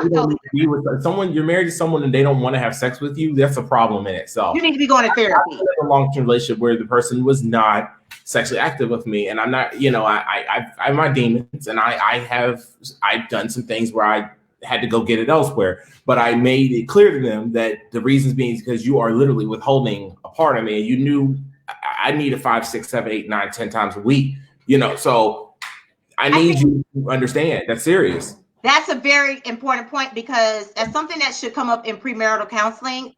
someone, you're married to someone and they don't want to have sex with you. That's a problem in itself. You need to be going to therapy. I'm in a long-term relationship where the person was not sexually active with me, and I'm not. I have my demons, and I've done some things where I had to go get it elsewhere, but I made it clear to them that the reasons being is because you are literally withholding a part of me, and you knew I needed 5, 6, 7, 8, 9, 10 times a week, so I need you to understand that's serious. That's a very important point, because that's something that should come up in premarital counseling.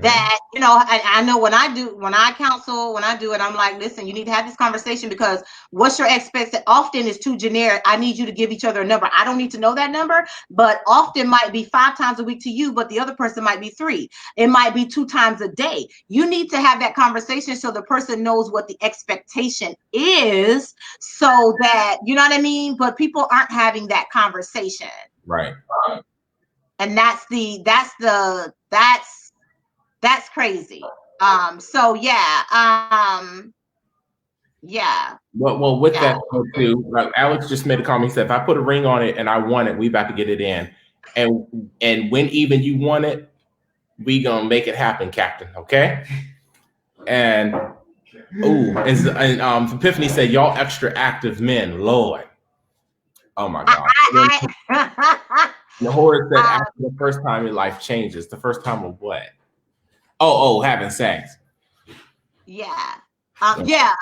That, you know, I know when I counsel, when I do it, I'm like, listen, you need to have this conversation, because what's your expectation often is too generic. I need you to give each other a number. I don't need to know that number, but often might be 5 times a week to you, but the other person might be 3. It might be 2 times a day. You need to have that conversation so the person knows what the expectation is, so that, you know what I mean? But people aren't having that conversation. Right. And that's crazy. So yeah. Well, with that too, like Alex just made a comment. He said, if I put a ring on it and I want it, we about to get it in. And when even you want it, we gonna make it happen, Captain. Okay. And Epiphany said, y'all extra active men, Lord. Oh my God. The horror said, after the first time your life changes. The first time of what? Oh, having sex. Yeah. Yeah.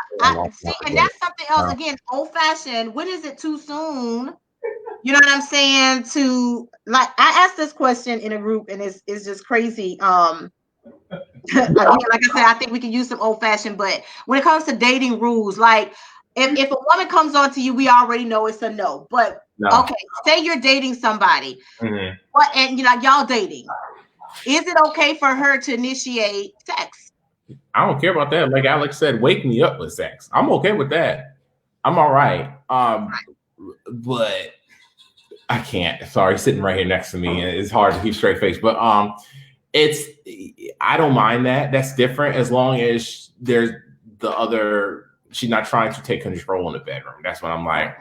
See, and that's something else. Again, old fashioned. When is it too soon? You know what I'm saying? To, like, I asked this question in a group, and it's just crazy. Again, like I said, I think we can use some old fashioned, but when it comes to dating rules, like if a woman comes on to you, we already know it's a no. But okay, say you're dating somebody, what, and you know, y'all dating. Is it okay for her to initiate sex? I don't care about that. Like Alex said, wake me up with sex. I'm okay with that. I'm all right. But I can't. Sorry, sitting right here next to me, and it's hard to keep straight face. But I don't mind that. That's different, as long as there's the other. She's not trying to take control in the bedroom. That's what I'm like.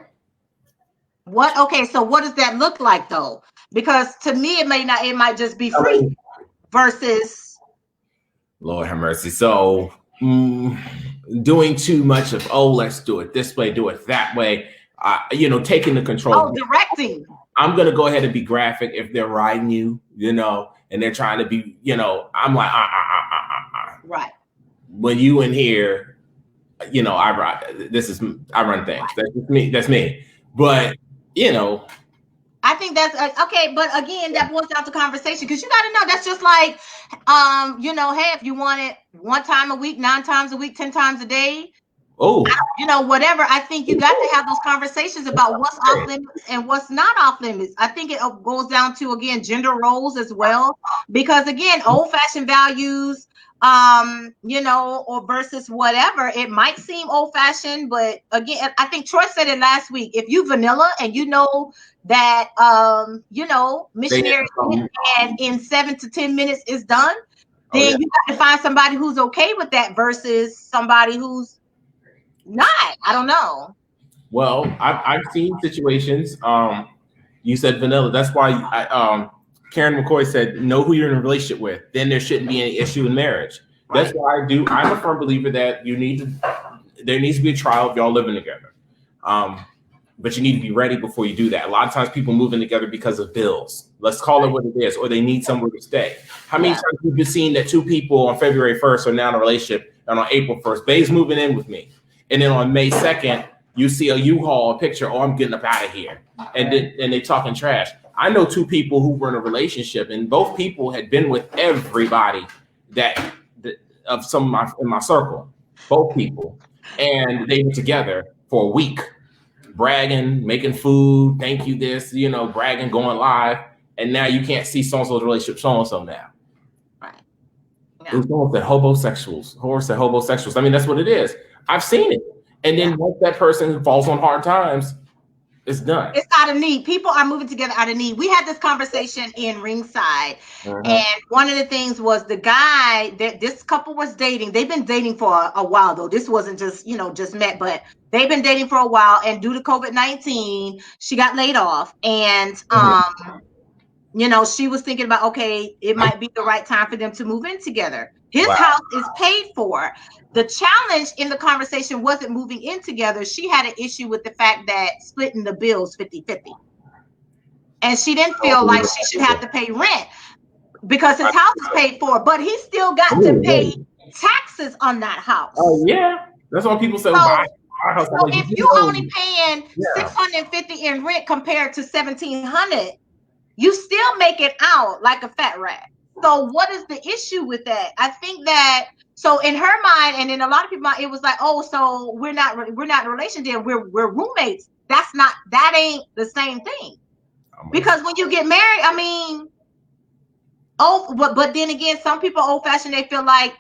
What? Okay, so what does that look like though? Because to me, it might just be free versus. Lord have mercy. So doing too much of, let's do it this way, do it that way. Taking the control. Directing. I'm gonna go ahead and be graphic if they're riding you, and they're trying to be, I'm like, Right. When you in here, I ride. I run things. That's me. But I think that's okay, but again, that boils down to conversation, because you got to know that's just like, hey, if you want it 1 time a week, 9 times a week, 10 times a day, whatever. I think you got to have those conversations about what's off limits and what's not off limits. I think it goes down to, again, gender roles as well, because again, old-fashioned values, or versus whatever, it might seem old-fashioned, but again, I think Troy said it last week. If you vanilla and you know that missionary and in 7 to 10 minutes is done, then you got to find somebody who's okay with that versus somebody who's not. I don't know. Well, I've seen situations. You said vanilla. That's why Karen McCoy said, know who you're in a relationship with. Then there shouldn't be any issue in marriage. Right. That's why I'm a firm believer that there needs to be a trial if y'all living together. But you need to be ready before you do that. A lot of times people move in together because of bills. Let's call it what it is, or they need somewhere to stay. How many times have you seen that 2 people on February 1st are now in a relationship, and on April 1st, Bae's moving in with me. And then on May 2nd, you see a U-Haul picture, I'm getting up out of here. And they talking trash. I know 2 people who were in a relationship, and both people had been with everybody in my circle, both people. And they were together for a week, bragging, making food, thank you this, bragging, going live. And now you can't see so-and-so's relationship, so-and-so now. Right. Yeah. Someone said homosexuals. I mean, that's what it is. I've seen it. And then once that person falls on hard times, it's done. It's out of need. People are moving together out of need. We had this conversation in Ringside. And one of the things was the guy that this couple was dating. They've been dating for a while, though. This wasn't just met, but they've been dating for a while. And due to COVID-19, she got laid off. And, she was thinking about, okay, it might be the right time for them to move in together. His house is paid for. The challenge in the conversation wasn't moving in together. She had an issue with the fact that splitting the bills 50-50. And she didn't feel like she should have to pay rent because his house is paid for, but he still got to pay taxes on that house. Oh, yeah. That's why people say, So if you only paying $650 in rent compared to $1,700, you still make it out like a fat rat. So what is the issue with that? I think that, so in her mind, and in a lot of people's mind, it was like, oh, so we're not in a relationship, we're roommates. That ain't the same thing. Because when you get married, I mean, but then again, some people old fashioned, they feel like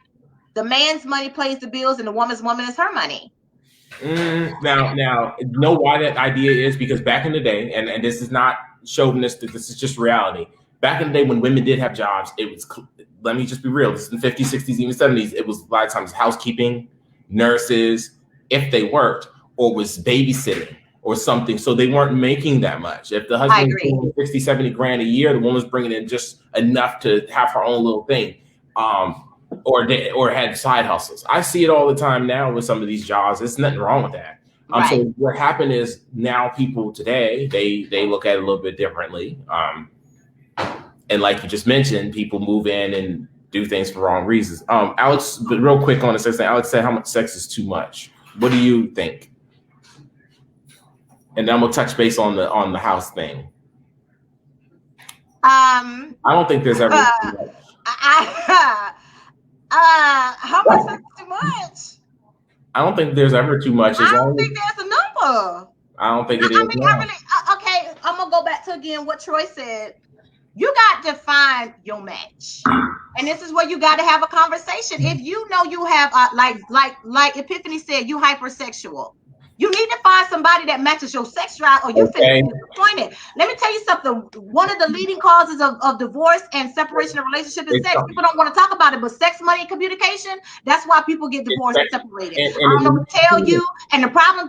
the man's money pays the bills and the woman's is her money. Now, know why that idea is? Because back in the day, and this is not chauvinistic, this is just reality. Back in the day when women did have jobs, it was, let me just be real, this is in the 50s, 60s, even 70s, it was a lot of times housekeeping, nurses, if they worked, or was babysitting or something. So they weren't making that much. If the husband was doing 60, 70 grand a year, the woman's bringing in just enough to have her own little thing. Or had side hustles. I see it all the time now with some of these jobs. There's nothing wrong with that. So what happened is now people today, they look at it a little bit differently. And like you just mentioned, people move in and do things for wrong reasons. Alex, but real quick on the sex thing, Alex said how much sex is too much. What do you think? And then we'll touch base on the house thing. I don't think there's ever too much. How much is too much? I don't think there's ever too much. I don't think there's a number. I don't think it is. Okay, I'm gonna go back to again what Troy said. You got to find your match, and this is where you got to have a conversation. If you know you have like Epiphany said, you hypersexual. You need to find somebody that matches your sex drive, or you're finna be disappointed. Let me tell you something. One of the leading causes of divorce and separation of relationship is sex. People don't want to talk about it, but sex, money, and communication, that's why people get divorced and separated. I don't know what to tell you. And the problem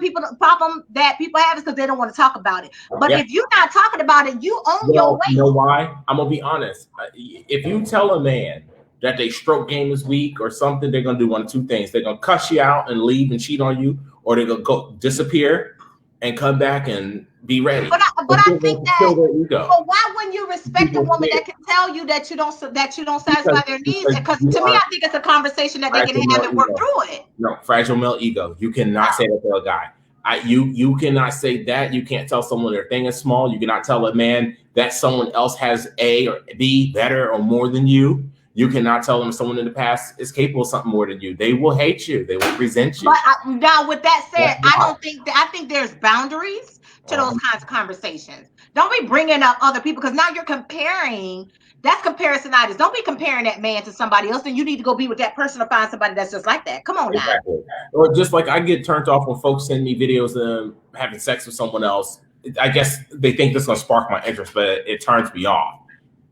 that people have is because they don't want to talk about it. But if you're not talking about it, you own your weight. You know why? I'm going to be honest. If you tell a man that they stroke game is weak or something, they're going to do one of two things. They're going to cuss you out and leave and cheat on you, or they're going to go disappear and come back and be ready. But I think that, well, why wouldn't you respect a woman that can tell you that you don't satisfy their needs? Because to me, I think it's a conversation that they can have and work through it. No, fragile male ego. You cannot say that to a guy. You cannot say that. You can't tell someone their thing is small. You cannot tell a man that someone else has A or B better or more than you. You cannot tell them someone in the past is capable of something more than you. They will hate you. They will resent you. But now, with that said, I think there's boundaries to those kinds of conversations. Don't be bringing up other people, because now you're comparing. That's comparisonitis. Don't be comparing that man to somebody else. Then you need to go be with that person or find somebody that's just like that. Come on now. Or just like I get turned off when folks send me videos of them having sex with someone else. I guess they think this is going to spark my interest, but it turns me off.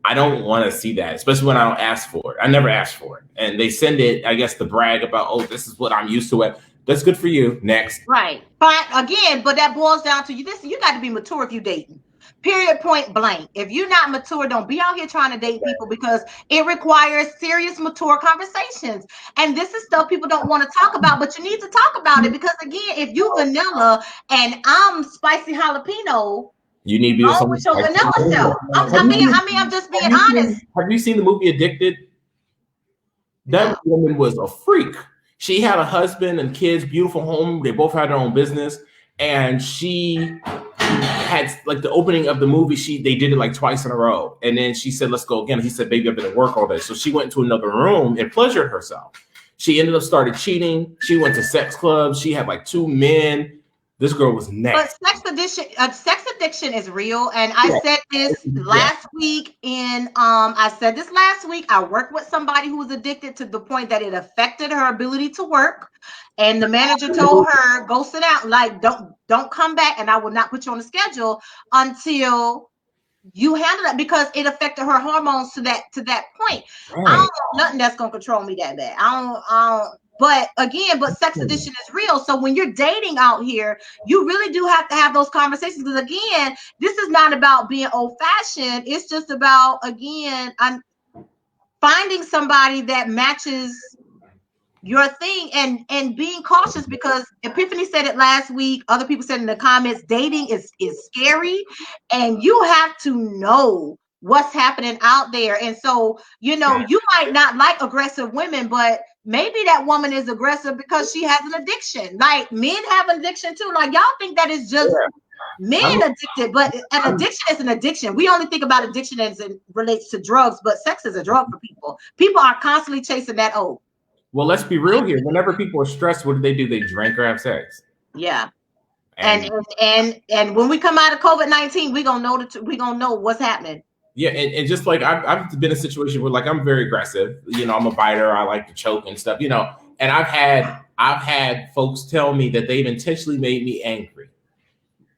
I don't want to see that, especially when I don't ask for it. I never ask for it. And they send it, I guess, to brag about, oh, this is what I'm used to. That's good for you. Next. Right. Fine. Again, but that boils down to you. Listen, you got to be mature if you're dating. Period, point blank. If you're not mature, don't be out here trying to date people, because it requires serious, mature conversations. And this is stuff people don't want to talk about, but you need to talk about it, because again, if you vanilla and I'm spicy jalapeno, you need to be with your vanilla self. I'm just being honest. Have you seen the movie Addicted? That woman was a freak. She had a husband and kids, beautiful home. They both had their own business, and she had, like, the opening of the movie, they did it like twice in a row, and then she said, let's go again. He said, baby, I've been at work all day. So she went into another room and pleasured herself. She ended up started cheating. She went to sex clubs. She had like 2 men. This girl was next. But sex addiction is real, and I said this last week. I worked with somebody who was addicted to the point that it affected her ability to work, and the manager told her, "Go sit down. Like, don't come back, and I will not put you on the schedule until you handle that," because it affected her hormones to that point. Right. I don't know nothing that's gonna control me that bad. I don't. But again, sex addiction is real. So when you're dating out here, you really do have to have those conversations. Because again, this is not about being old-fashioned. It's just about, again, I'm finding somebody that matches your thing and being cautious, because Epiphany said it last week. Other people said in the comments, dating is scary, and you have to know what's happening out there. And so, you might not like aggressive women, but maybe that woman is aggressive because she has an addiction. Like men have an addiction too. Like y'all think that is just men addicted, but an addiction is an addiction. We only think about addiction as it relates to drugs, but sex is a drug for people. People are constantly chasing that O. Well, let's be real here. Whenever people are stressed, what do? They drink or have sex. Yeah. And when we come out of COVID-19, we gonna know what's happening. Yeah, and just like I've been in a situation where like I'm very aggressive. You know, I'm a biter. I like to choke and stuff. You know, and I've had folks tell me that they've intentionally made me angry,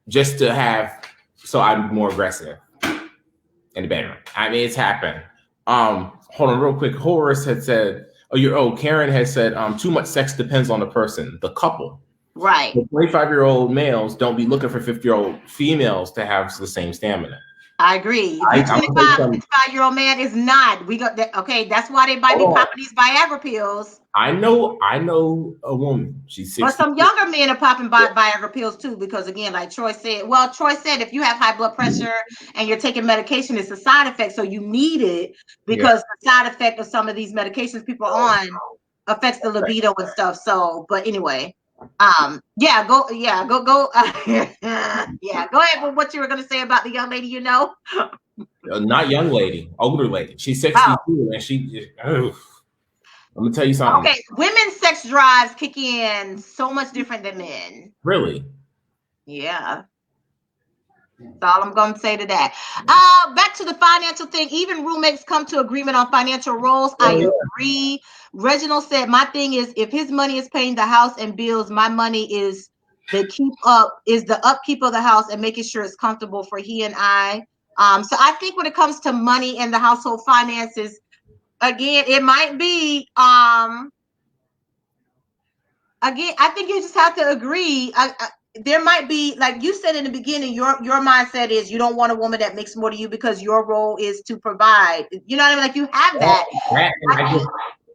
just to have so I'm more aggressive in the bedroom. I mean, it's happened. Hold on, real quick. Horace had said, Karen had said, too much sex depends on the person, the couple. Right. 25-year-old males don't be looking for 50-year-old females to have the same stamina. I agree. 25-year-old man is not. We got that. Okay, that's why they might be popping these Viagra pills. I know a woman. She's 60. But some younger men are popping Viagra pills too, because again, like Troy said, if you have high blood pressure and you're taking medication, it's a side effect, so you need it because the side effect of some of these medications people are on affects the libido and stuff. So, but anyway. Go ahead with what you were going to say about the young lady, you know. Not young lady, older lady. She's 62 and she I'm gonna tell you something. Okay, women's sex drives kick in so much different than men. Really? Yeah. That's all I'm going to say to that. Back to the financial thing. Even roommates come to agreement on financial roles. I agree. Reginald said, my thing is, if his money is paying the house and bills, my money is the upkeep of the house and making sure it's comfortable for he and I. So I think when it comes to money and the household finances, again, it might be, again, I think you just have to agree. There might be, like you said in the beginning, your mindset is you don't want a woman that makes more to you because your role is to provide. You know what I mean? Like you have that.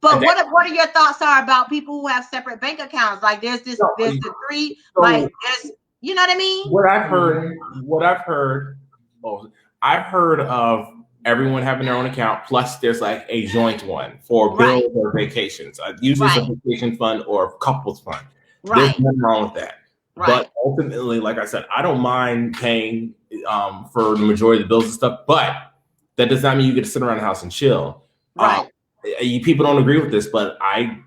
But what are your thoughts about people who have separate bank accounts? Like there's the three, like there's, you know what I mean? I've heard of everyone having their own account, plus there's like a joint one for bills or vacations. Usually it's a vacation fund or a couples fund. There's nothing wrong with that. Right. But ultimately, like I said, I don't mind paying for the majority of the bills and stuff, but that does not mean you get to sit around the house and chill. Right. People don't agree with this, but I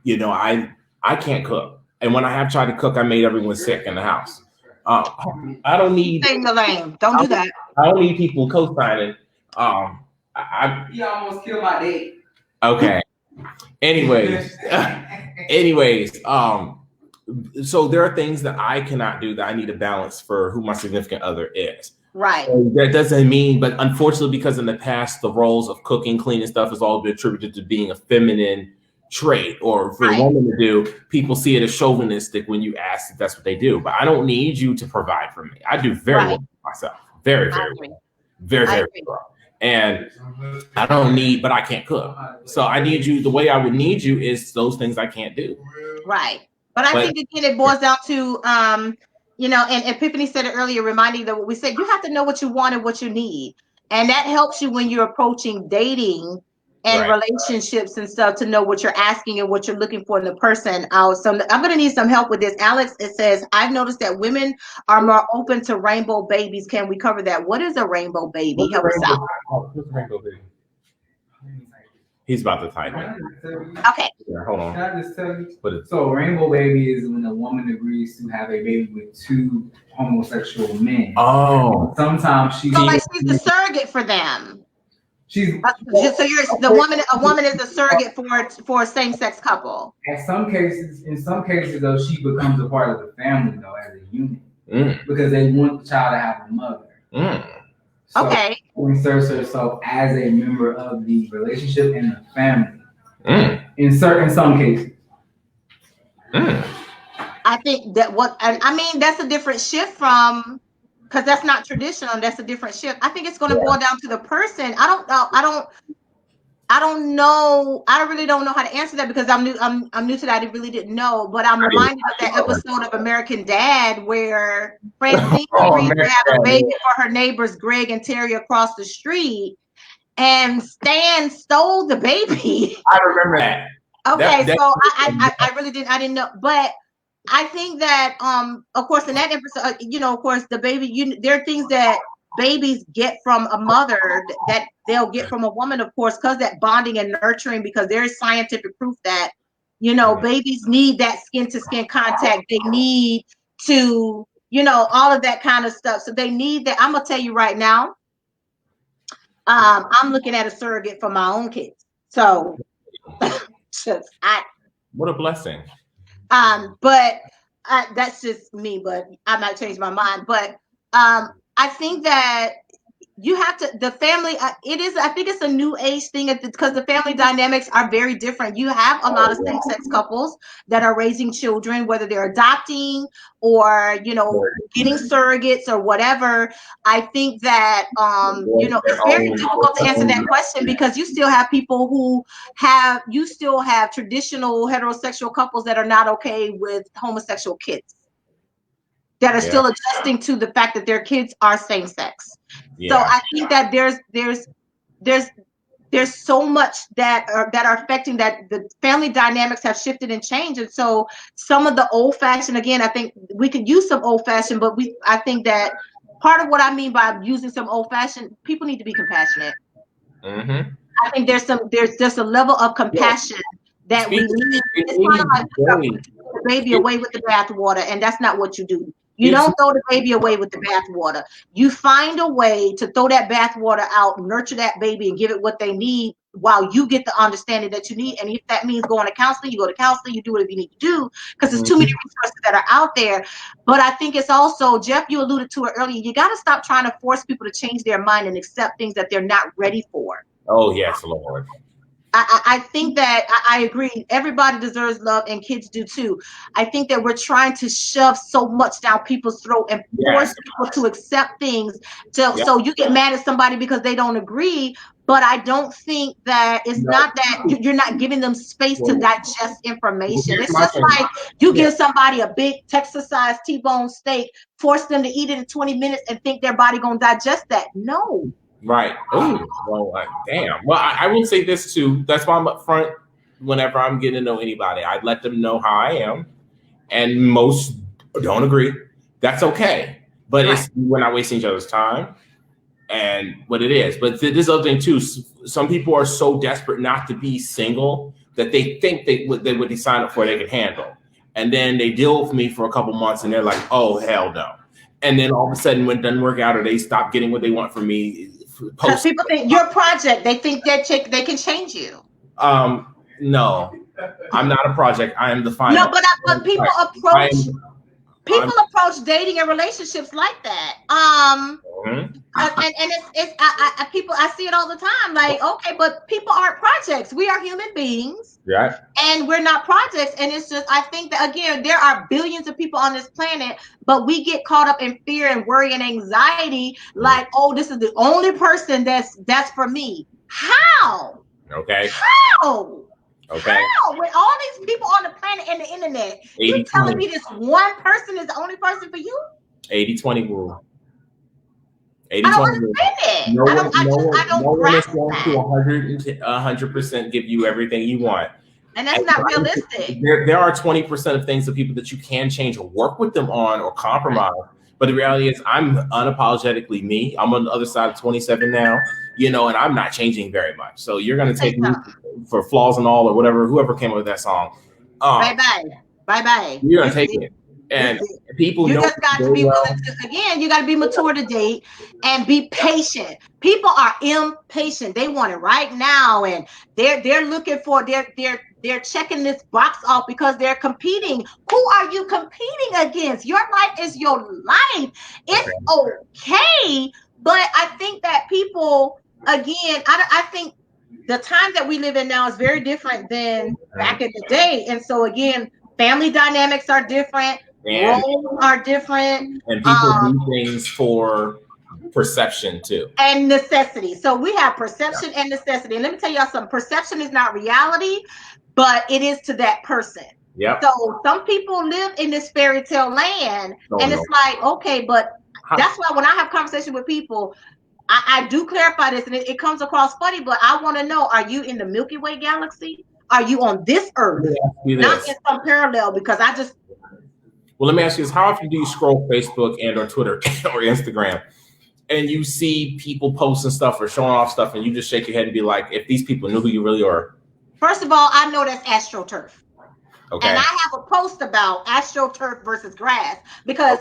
can't cook. And when I have tried to cook, I made everyone sick in the house. I don't need Stay in the lane. Don't do that. I don't need people co-signing. You almost killed my date. Okay. Anyways, so there are things that I cannot do that I need to balance for who my significant other is. Right. So that doesn't mean, but unfortunately, because in the past, the roles of cooking, cleaning stuff has all been attributed to being a feminine trait, or for a woman to do, people see it as chauvinistic when you ask if that's what they do. But I don't need you to provide for me. I do very well for myself. Very, very well. Very, very well. And I don't need, but I can't cook. So I need you, the way I would need you is those things I can't do. Right. But I think again, it boils down to, and Epiphany said it earlier, reminding that what we said, you have to know what you want and what you need. And that helps you when you're approaching dating and relationships and stuff, to know what you're asking and what you're looking for in the person. So I'm going to need some help with this. Alex, it says, I've noticed that women are more open to rainbow babies. Can we cover that? What is a rainbow baby? Help us out. What's a rainbow baby? He's about to type it. Okay. Yeah, hold on. Can I just tell you? So rainbow baby is when a woman agrees to have a baby with two homosexual men. Oh. Sometimes she's the surrogate for them. A woman is the surrogate for a same-sex couple. In some cases though, she becomes a part of the family though, as a unit, because they want the child to have a mother. So she inserts herself as a member of the relationship and the family. In some cases. I think that that's a different shift from, because that's not traditional. That's a different shift. I think it's going to boil down to the person. I don't know. I really don't know how to answer that, because I'm new to that. I really didn't know. But I'm reminded of that episode of American Dad where Francine agreed to have a baby for her neighbors Greg and Terry across the street, and Stan stole the baby. I remember that. Okay, so I really didn't know, but I think that of course in that episode, of course the baby, there are things that babies get from a mother that they'll get from a woman, of course, because that bonding and nurturing, because there is scientific proof that babies need that skin to skin contact. They need to all of that kind of stuff. So they need that. I'm gonna tell you right now, I'm looking at a surrogate for my own kids. So what a blessing. But that's just me, but I might change my mind. But I think that you have to, the family, I think it's a new age thing because the family dynamics are very different. You have a lot of same-sex couples that are raising children, whether they're adopting or, getting surrogates or whatever. I think that, it's very difficult to answer that question because you still have people who still have traditional heterosexual couples that are not okay with homosexual kids, that are still adjusting to the fact that their kids are same sex. Yeah. So I think that there's so much that are affecting that. The family dynamics have shifted and changed, and so some of the old fashioned, again, I think we could use some old fashioned, but I think that part of what I mean by using some old fashioned, people need to be compassionate. Mm-hmm. I think there's just a level of compassion that we need. It's kind of like throwing the baby away with the bathwater, and that's not what you do. You don't throw the baby away with the bathwater. You find a way to throw that bathwater out, nurture that baby, and give it what they need while you get the understanding that you need. And if that means going to counseling, you go to counseling, you do whatever you need to do, because there's too many resources that are out there. But I think it's also, Jeff, you alluded to it earlier, you got to stop trying to force people to change their mind and accept things that they're not ready for. Oh, yes, Lord. I think that I agree. Everybody deserves love, and kids do too. I think that we're trying to shove so much down people's throat and force people to accept things. So you get mad at somebody because they don't agree. But I don't think that it's not that you're not giving them space to digest information. It's just like you give somebody a big Texas-sized T-bone steak, force them to eat it in 20 minutes and think their body gonna digest that. No. Right. Oh, well, damn. Well, I will say this too. That's why I'm up front whenever I'm getting to know anybody. I let them know how I am, and most don't agree. That's okay. But we're not wasting each other's time, and what it is. But this other thing too. Some people are so desperate not to be single that they think what they sign up for they can handle, and then they deal with me for a couple months, and they're like, "Oh, hell no." And then all of a sudden, when it doesn't work out, or they stop getting what they want from me. Because people think your project, they think that they can change you. No, I'm not a project. I am the final. No, but people approach dating and relationships like that. And it's people. I see it all the time. Like, okay, but people aren't projects. We are human beings. Yeah. And we're not projects. And it's just, I think that, again, there are billions of people on this planet, but we get caught up in fear and worry and anxiety. Like, oh, this is the only person that's for me. How? Okay. How? Okay. How? With all these people on the planet and the internet, you're telling me this one person is the only person for you? 80-20 rule. 80-20 I don't understand it. No one is going to 100% give you everything you want. And that's not realistic. There are 20% of things, of people that you can change or work with them on or compromise. But the reality is I'm unapologetically me. I'm on the other side of 27 now, and I'm not changing very much. So you're going to take me for flaws and all, or whatever, whoever came up with that song. Bye-bye. You're going to take it. And people, you just got to be willing to, again, you got to be mature to date and be patient. People are impatient. They want it right now. And they're looking for, they're checking this box off because they're competing. Who are you competing against? Your life is your life. It's okay. But I think that people, again, I think the time that we live in now is very different than back in the day. And so again, family dynamics are different. Roles are different. And people do things for perception too. And necessity. So we have perception and necessity. And let me tell y'all something. Perception is not reality, but it is to that person. Yep. So some people live in this fairy tale land, it's like, okay, but that's why when I have conversation with people, I do clarify this, and it comes across funny, but I want to know, are you in the Milky Way galaxy? are you on this earth, not in some parallel? Because I just. Well, let me ask you this: how often do you scroll Facebook and or Twitter or Instagram, and you see people posting stuff or showing off stuff, and you just shake your head and be like, if these people knew who you really are? First of all, I know that's AstroTurf. Okay. And I have a post about AstroTurf versus grass, because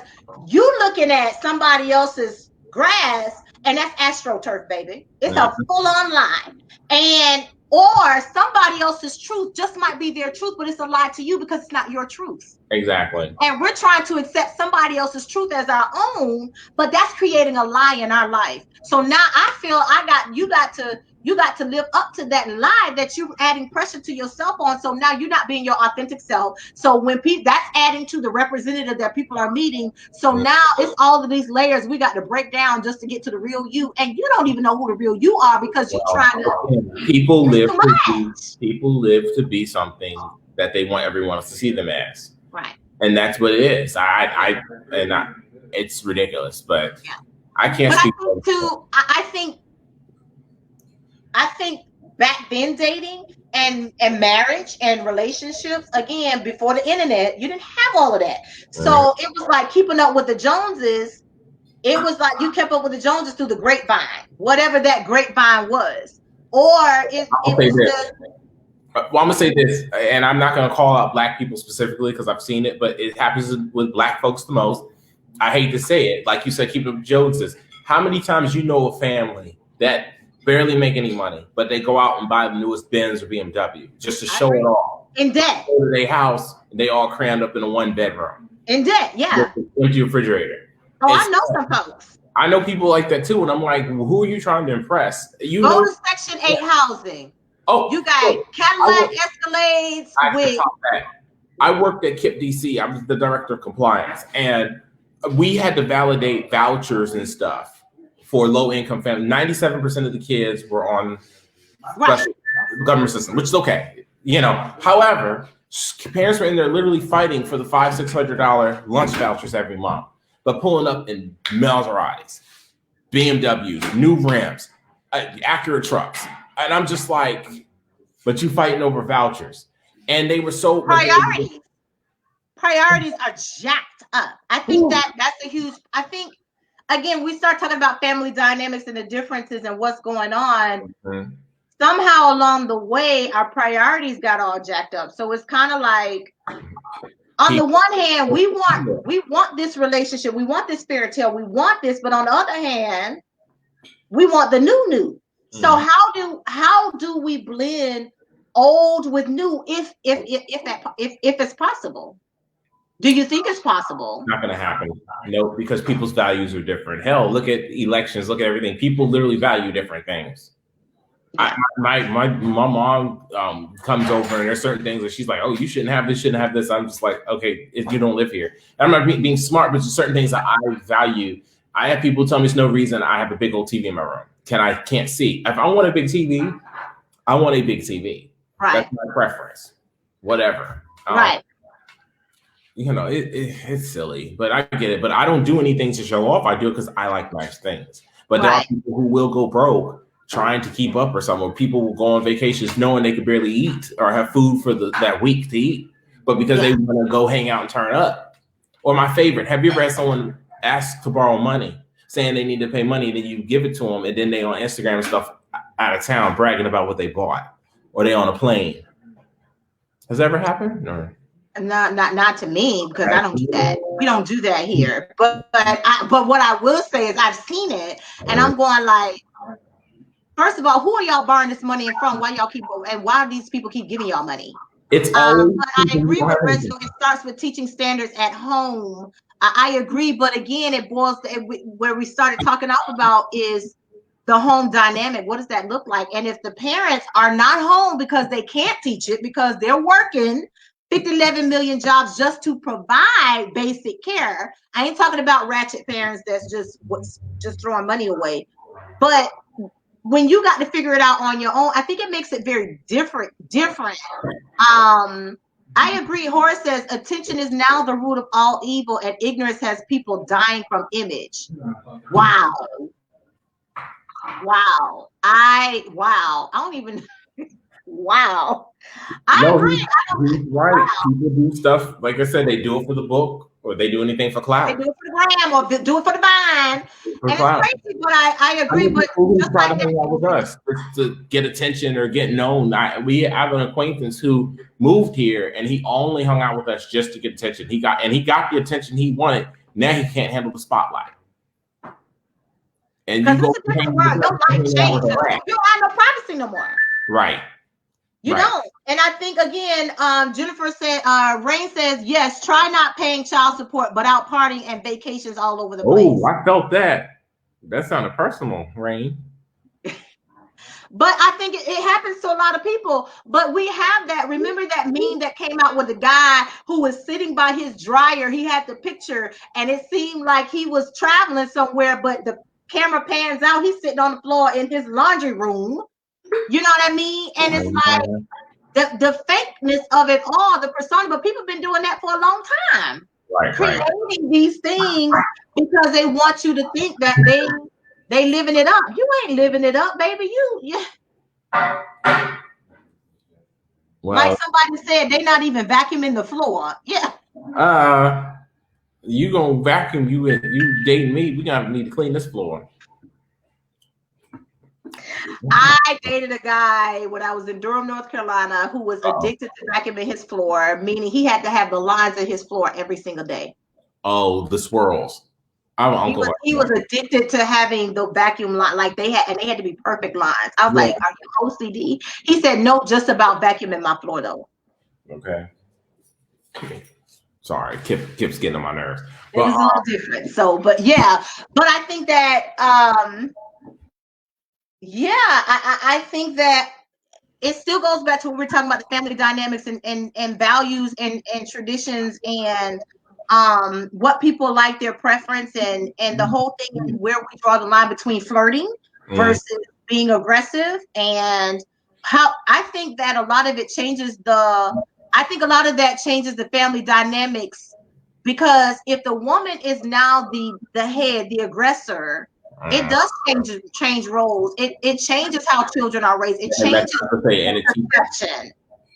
you looking at somebody else's grass and that's AstroTurf, baby. It's a full-on lie. And or somebody else's truth just might be their truth, but it's a lie to you because it's not your truth. Exactly. And we're trying to accept somebody else's truth as our own, but that's creating a lie in our life. So now I feel you got to live up to that lie that you're adding pressure to yourself on. So now you're not being your authentic self. So when that's adding to the representative that people are meeting. So now it's all of these layers we got to break down just to get to the real you. And you don't even know who the real you are because you're trying to. People live to be something that they want everyone else to see them as. Right. And that's what it is. It's ridiculous, but yeah. I can't speak. I think back then dating and marriage and relationships, again, before the internet, you didn't have all of that. So it was like keeping up with the Joneses. It was like you kept up with the Joneses through the grapevine, whatever that grapevine was. Or it was well, I'm gonna say this, and I'm not gonna call out Black people specifically because I've seen it, but it happens with Black folks the most. I hate to say it, like you said, keep it with Joneses. How many times you know a family that barely make any money, but they go out and buy the newest Benz or BMW just to show it off? In debt. Go to their house, and they all crammed up in a 1-bedroom. In debt, yeah. Empty refrigerator. Oh, I know some folks. I know people like that too, and I'm like, well, who are you trying to impress? Go to Section 8 housing. Oh, you got Cadillac Escalades. I worked at KIP DC. I was the director of compliance, and we had to validate vouchers and stuff for low-income families. 97% of the kids were on the government system, which is okay, However, parents were in there literally fighting for the $500-$600 lunch vouchers every month, but pulling up in Maseratis, BMWs, new Rams, Acura trucks. And I'm just like, but you fighting over vouchers. And they were so priorities. Priorities are jacked up. I think that's a huge, I think, again, we start talking about family dynamics and the differences and what's going on. Mm-hmm. Somehow along the way, our priorities got all jacked up. So it's kind of like, on the one hand, we want this relationship, we want this fairy tale, we want this, but on the other hand, we want the new. So how do we blend old with new if it's possible? Do you think it's possible? Not going to happen. No, because people's values are different. Hell, look at elections, look at everything. People literally value different things. Yeah. My mom comes over and there's certain things that she's like, oh, you shouldn't have this. I'm just like, okay, if you don't live here. And I'm not being smart, but there's certain things that I value. I have people tell me it's no reason I have a big old TV in my room. Can't see. If I want a big TV, I want a big TV. Right. That's my preference. Whatever. Right. It's silly, but I get it. But I don't do anything to show off. I do it because I like nice things. But there are people who will go broke trying to keep up or something. People will go on vacations knowing they could barely eat or have food for that week to eat, but because they want to go hang out and turn up. Or my favorite, have you ever had someone ask to borrow money, saying they need to pay money, then you give it to them, and then they on Instagram and stuff out of town bragging about what they bought, or they on a plane? Has that ever happened? Or? Not to me, because I don't do that. We don't do that here. But what I will say is I've seen it, and I'm going like, first of all, who are y'all borrowing this money from? Why do these people keep giving y'all money? It's always. But I agree with Reginald. It starts with teaching standards at home. I agree, but again, it boils to where we started talking about is the home dynamic. What does that look like? And if the parents are not home because they can't teach it because they're working 11 million jobs just to provide basic care. I ain't talking about ratchet parents that's just throwing money away, but when you got to figure it out on your own, I think it makes it very different. I agree. Horace says attention is now the root of all evil, and ignorance has people dying from image. Wow. I don't even. Wow. I agree. He's right. People do stuff, like I said, they do it for the book or they do anything for clout. They do it for the gram or do it for the vine. And it's crazy, but I agree. But just try to hang out with us to get attention or get known. We have an acquaintance who moved here and he only hung out with us just to get attention. He got the attention he wanted. Now he can't handle the spotlight. And you go don't like change. You don't have no privacy no more. Right. You don't. And I think again, Jennifer said, Rain says, yes, try not paying child support, but out partying and vacations all over the place. Oh, I felt that. That sounded personal, Rain. But I think it happens to a lot of people. But we have that. Remember that meme that came out with the guy who was sitting by his dryer? He had the picture and it seemed like he was traveling somewhere, but the camera pans out. He's sitting on the floor in his laundry room. You know what I mean? And it's like the fakeness of it all, the persona. But people have been doing that for a long time. Creating these things because they want you to think that they living it up. You ain't living it up, baby. Well, like somebody said, they not even vacuuming the floor. Yeah. You gonna vacuum? You dating me? We gonna need to clean this floor. I dated a guy when I was in Durham, North Carolina, who was addicted to vacuuming his floor, meaning he had to have the lines in his floor every single day. Oh, the swirls. He was addicted to having the vacuum line, like they had to be perfect lines. I was like, "Are you OCD?" He said, "No, just about vacuuming my floor, though." Okay. Sorry, Kip's getting on my nerves. It was a little different. So, but I think that, I think that it still goes back to what we're talking about, the family dynamics and values and traditions and what people like, their preference and the whole thing, where we draw the line between flirting versus being aggressive, and how I think that a lot of it changes the family dynamics, because if the woman is now the head, the aggressor, it does change roles. It changes how children are raised. It changes perception.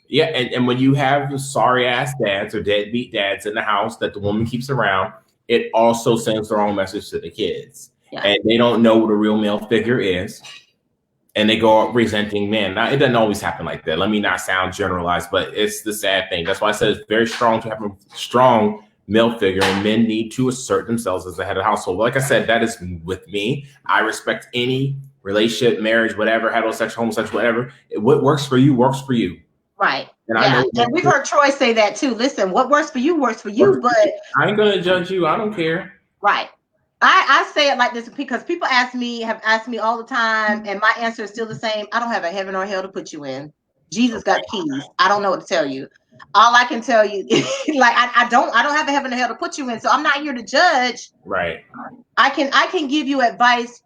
Yeah, and when you have sorry ass dads or deadbeat dads in the house that the woman keeps around, it also sends the wrong message to the kids. Yeah. And they don't know what a real male figure is. And they go up resenting men. Now, it doesn't always happen like that. Let me not sound generalized, but it's the sad thing. That's why I said it's very strong to have a strong male figure, and men need to assert themselves as the head of the household. Like I said, that is with me. I respect any relationship, marriage, whatever, heterosexual, homosexual, whatever. What works for you works for you. Right. And we've heard Troy say that too. Listen, what works for you works for you, but I ain't gonna judge you. I don't care. Right. I say it like this because people have asked me all the time, and my answer is still the same. I don't have a heaven or hell to put you in. Jesus got keys. I don't know what to tell you. All I can tell you is like I don't have a heaven or hell to put you in. So I'm not here to judge. Right. I can give you advice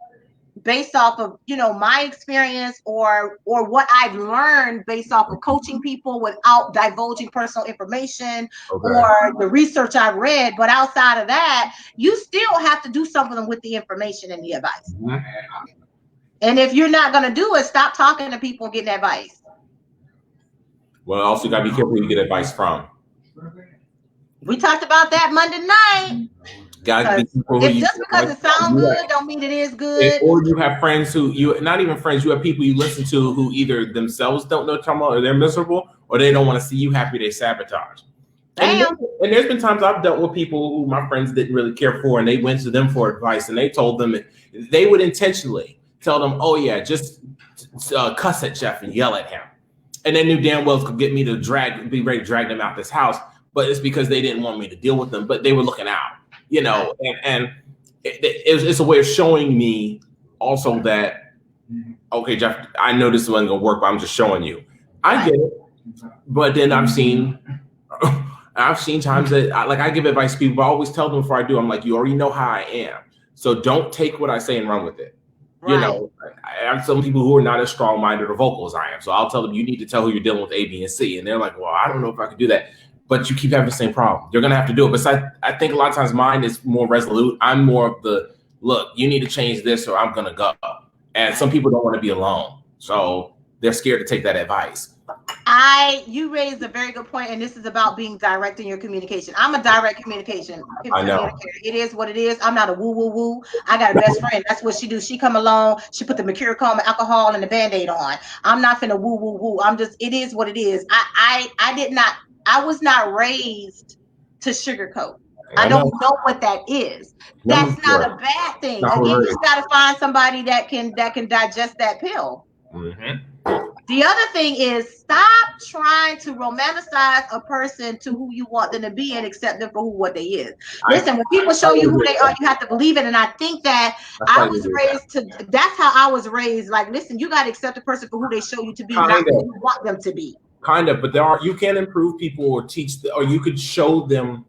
based off of, my experience or what I've learned based off of coaching people without divulging personal information or the research I've read. But outside of that, you still have to do something with the information and the advice. Mm-hmm. And if you're not going to do it, stop talking to people and getting advice. Well, also got to be careful who you get advice from. We talked about that Monday night. Just because it sounds good don't mean it is good. Or you have friends not even friends, you have people you listen to who either themselves don't know what you're talking about, or they're miserable, or they don't want to see you happy, they sabotage. Damn. And there's been times I've dealt with people who my friends didn't really care for, and they went to them for advice, and they told them, they would intentionally tell them, oh yeah, just cuss at Jeff and yell at him. And they knew damn well could get me to be ready to drag them out this house, but it's because they didn't want me to deal with them, but they were looking out. And it's a way of showing me also that, okay, Jeff, I know this wasn't gonna work, but I'm just showing you. I get it, but then I've seen times that I give advice to people, but I always tell them before I do, I'm like, you already know how I am, so don't take what I say and run with it. Right. I have some people who are not as strong-minded or vocal as I am, so I'll tell them, you need to tell who you're dealing with A, B, and C, and they're like, well, I don't know if I can do that. But you keep having the same problem. You're going to have to do it. But I think a lot of times mine is more resolute. I'm more of the, look, you need to change this or I'm going to go. And some people don't want to be alone. So they're scared to take that advice. You raised a very good point, and this is about being direct in your communication. I'm a direct communication communicator. It is what it is. I'm not a woo. I got a best friend. That's what she do. She come along, she put the mercuric alcohol and the Band-Aid on. I'm not finna woo. I'm just, it is what it is. I was not raised to sugarcoat. I don't know what that is. That's not a bad thing. Again, you just gotta find somebody that can digest that pill. The other thing is, stop trying to romanticize a person to who you want them to be and accept them for what they is. Listen, when people show you who they are, you have to believe it. And I think that that's how I was raised. Like, listen, you got to accept a person for who they show you to be, not who you want them to be. Kind of, but you can improve people or or you could show them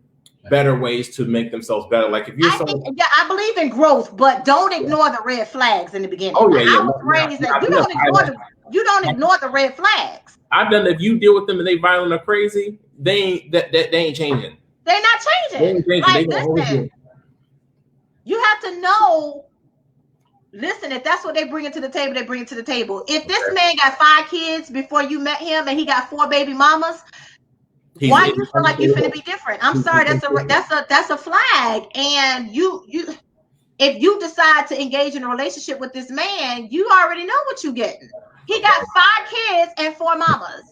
better ways to make themselves better. Like if you're I believe in growth, but don't ignore the red flags in the beginning. I was raised that you don't ignore the red flags. I've done. If you deal with them and they violent or crazy, they ain't changing. They're not changing. Listen, you have to know. Listen, if that's what they bring to the table, they bring it to the table. If this man got 5 kids before you met him and he got 4 baby mamas, why do you feel like you're finna be different? I'm sorry, that's a flag. And if you decide to engage in a relationship with this man, you already know what you're getting. He got 5 kids and 4 mamas.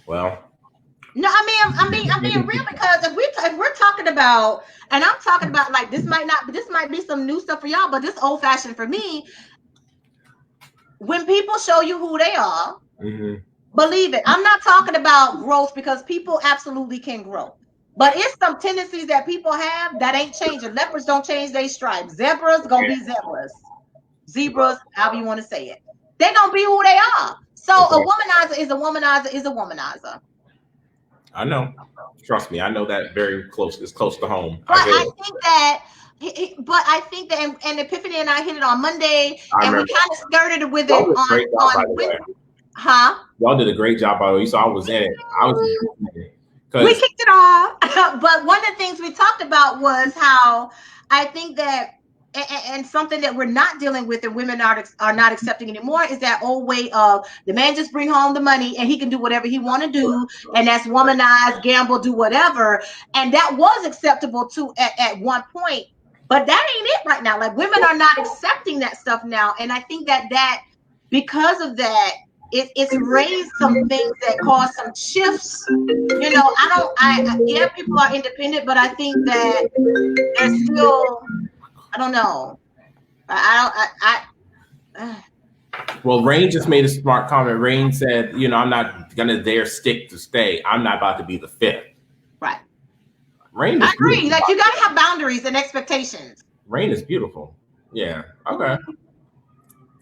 Well. No, I'm being real, because if we're talking about, and I'm talking about, like, this might be some new stuff for y'all, but this old fashioned for me. When people show you who they are, believe it. I'm not talking about growth, because people absolutely can grow. But it's some tendencies that people have that ain't changing. Leopards don't change their stripes. Zebras gonna be zebras. Zebras, however you want to say it. They gonna be who they are. So a womanizer is a womanizer is a womanizer. I know. Trust me, I know that very close. It's close to home. But I think that, and Epiphany and I hit it on Monday, and we kind of skirted with it on. Y'all did a great job, by the way. So I was in it. We kicked it off. But one of the things we talked about was how I think that, and something that we're not dealing with and women are not accepting anymore, is that old way of the man just bring home the money and he can do whatever he want to do, and that's womanize, gamble, do whatever. And that was acceptable too at one point, but that ain't it right now. Like, women are not accepting that stuff now, and I think that because of that, it's raised some things that cause some shifts. You know, people are independent, but I think that there's still, I don't know. Well, Rain just made a smart comment. Rain said, I'm not gonna dare stick to stay. I'm not about to be the 5th. Right. Rain. I agree. Beautiful. Like, you gotta have boundaries and expectations. Rain is beautiful. Yeah. Okay. I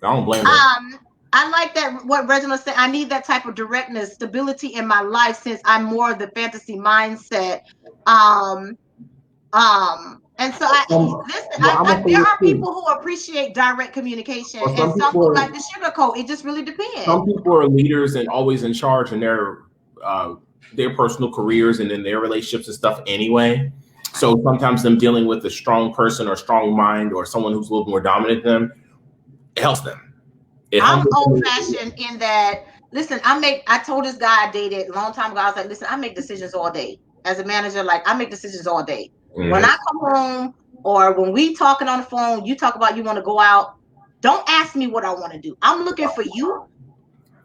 don't blame her. I like that what Reginald said. I need that type of directness, stability in my life, since I'm more of the fantasy mindset. And so there are people who appreciate direct communication, and some people like the sugarcoat. It just really depends. Some people are leaders and always in charge in their personal careers and in their relationships and stuff anyway. So sometimes them dealing with a strong person or strong mind or someone who's a little more dominant than them, it helps them. I'm old-fashioned in that. Listen, I told this guy I dated a long time ago. I was like, listen, I make decisions all day. As a manager, like, I make decisions all day. When I come home, or when we talking on the phone, you talk about you want to go out, don't ask me what I want to do. I'm looking for you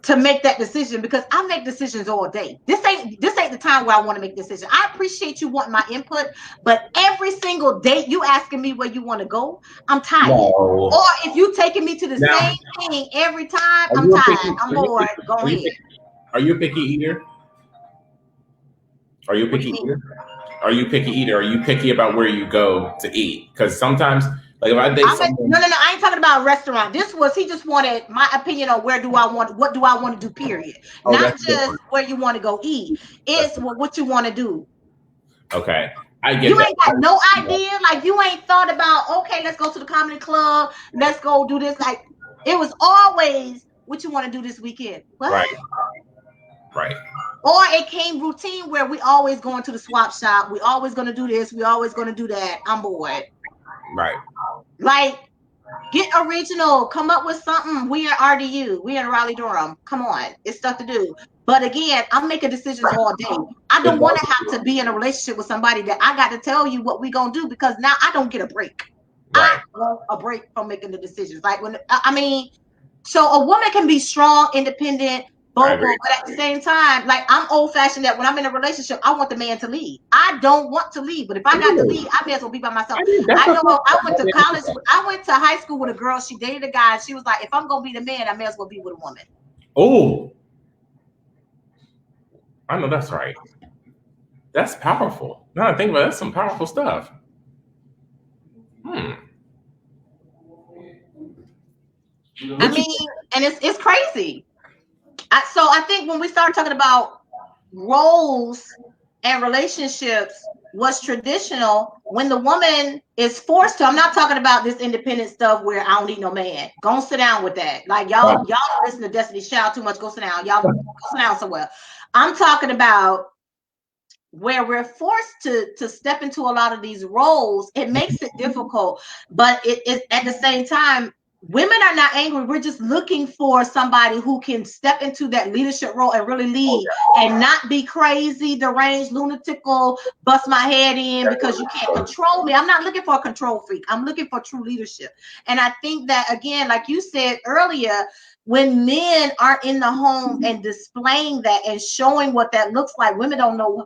to make that decision, because I make decisions all day. This ain't the time where I want to make decisions. I appreciate you wanting my input, but every single date you asking me where you want to go, I'm tired. No. Or if you taking me to the same thing every time, I'm tired. I'm bored. Go ahead. Are you a picky eater? Are you a picky eater? Are you picky eater? Are you picky about where you go to eat? Because sometimes, like, if I date someone, no, I ain't talking about a restaurant. He just wanted my opinion on what do I want to do, period. Not just different. Where you want to go eat. It's what you want to do. Okay. I get you that. Ain't got no idea. Like, you ain't thought about, okay, let's go to the comedy club. Let's go do this. Like, it was always what you want to do this weekend. What? Right. Or it came routine where we always going to the swap shop. We always going to do this. We always going to do that. I'm bored. Right. Like, Get original. Come up with something. We are RDU. We in Raleigh Durham. Come on. It's stuff to do. But again, I'm making decisions all day. I don't want to have to be in a relationship with somebody that I got to tell you what we going to do, because now I don't get a break. Right. I want a break from making the decisions. Like so a woman can be strong, independent, vocal, but at the same time, like I'm old fashioned that when I'm in a relationship, I want the man to lead. I don't want to lead, but if I got to lead, I may as well be by myself. I know I went to college, I went to high school with a girl. She dated a guy. And she was like, if I'm going to be the man, I may as well be with a woman. Oh, I know that's right. That's powerful. Now I think about it, that's some powerful stuff. I mean, and it's crazy. So I think when we start talking about roles and relationships, what's traditional, when the woman is forced to, I'm not talking about this independent stuff where I don't need no man. Go sit down with that. Like y'all listen to Destiny's Child too much. Go sit down. Y'all go sit down somewhere. I'm talking about where we're forced to step into a lot of these roles. It makes it difficult, but it at the same time, women are not angry. We're just looking for somebody who can step into that leadership role and really lead and not be crazy, deranged, lunatical, bust my head in because you can't control me. I'm not looking for a control freak. I'm looking for true leadership. And I think that, again, like you said earlier, when men aren't in the home and displaying that and showing what that looks like, women don't know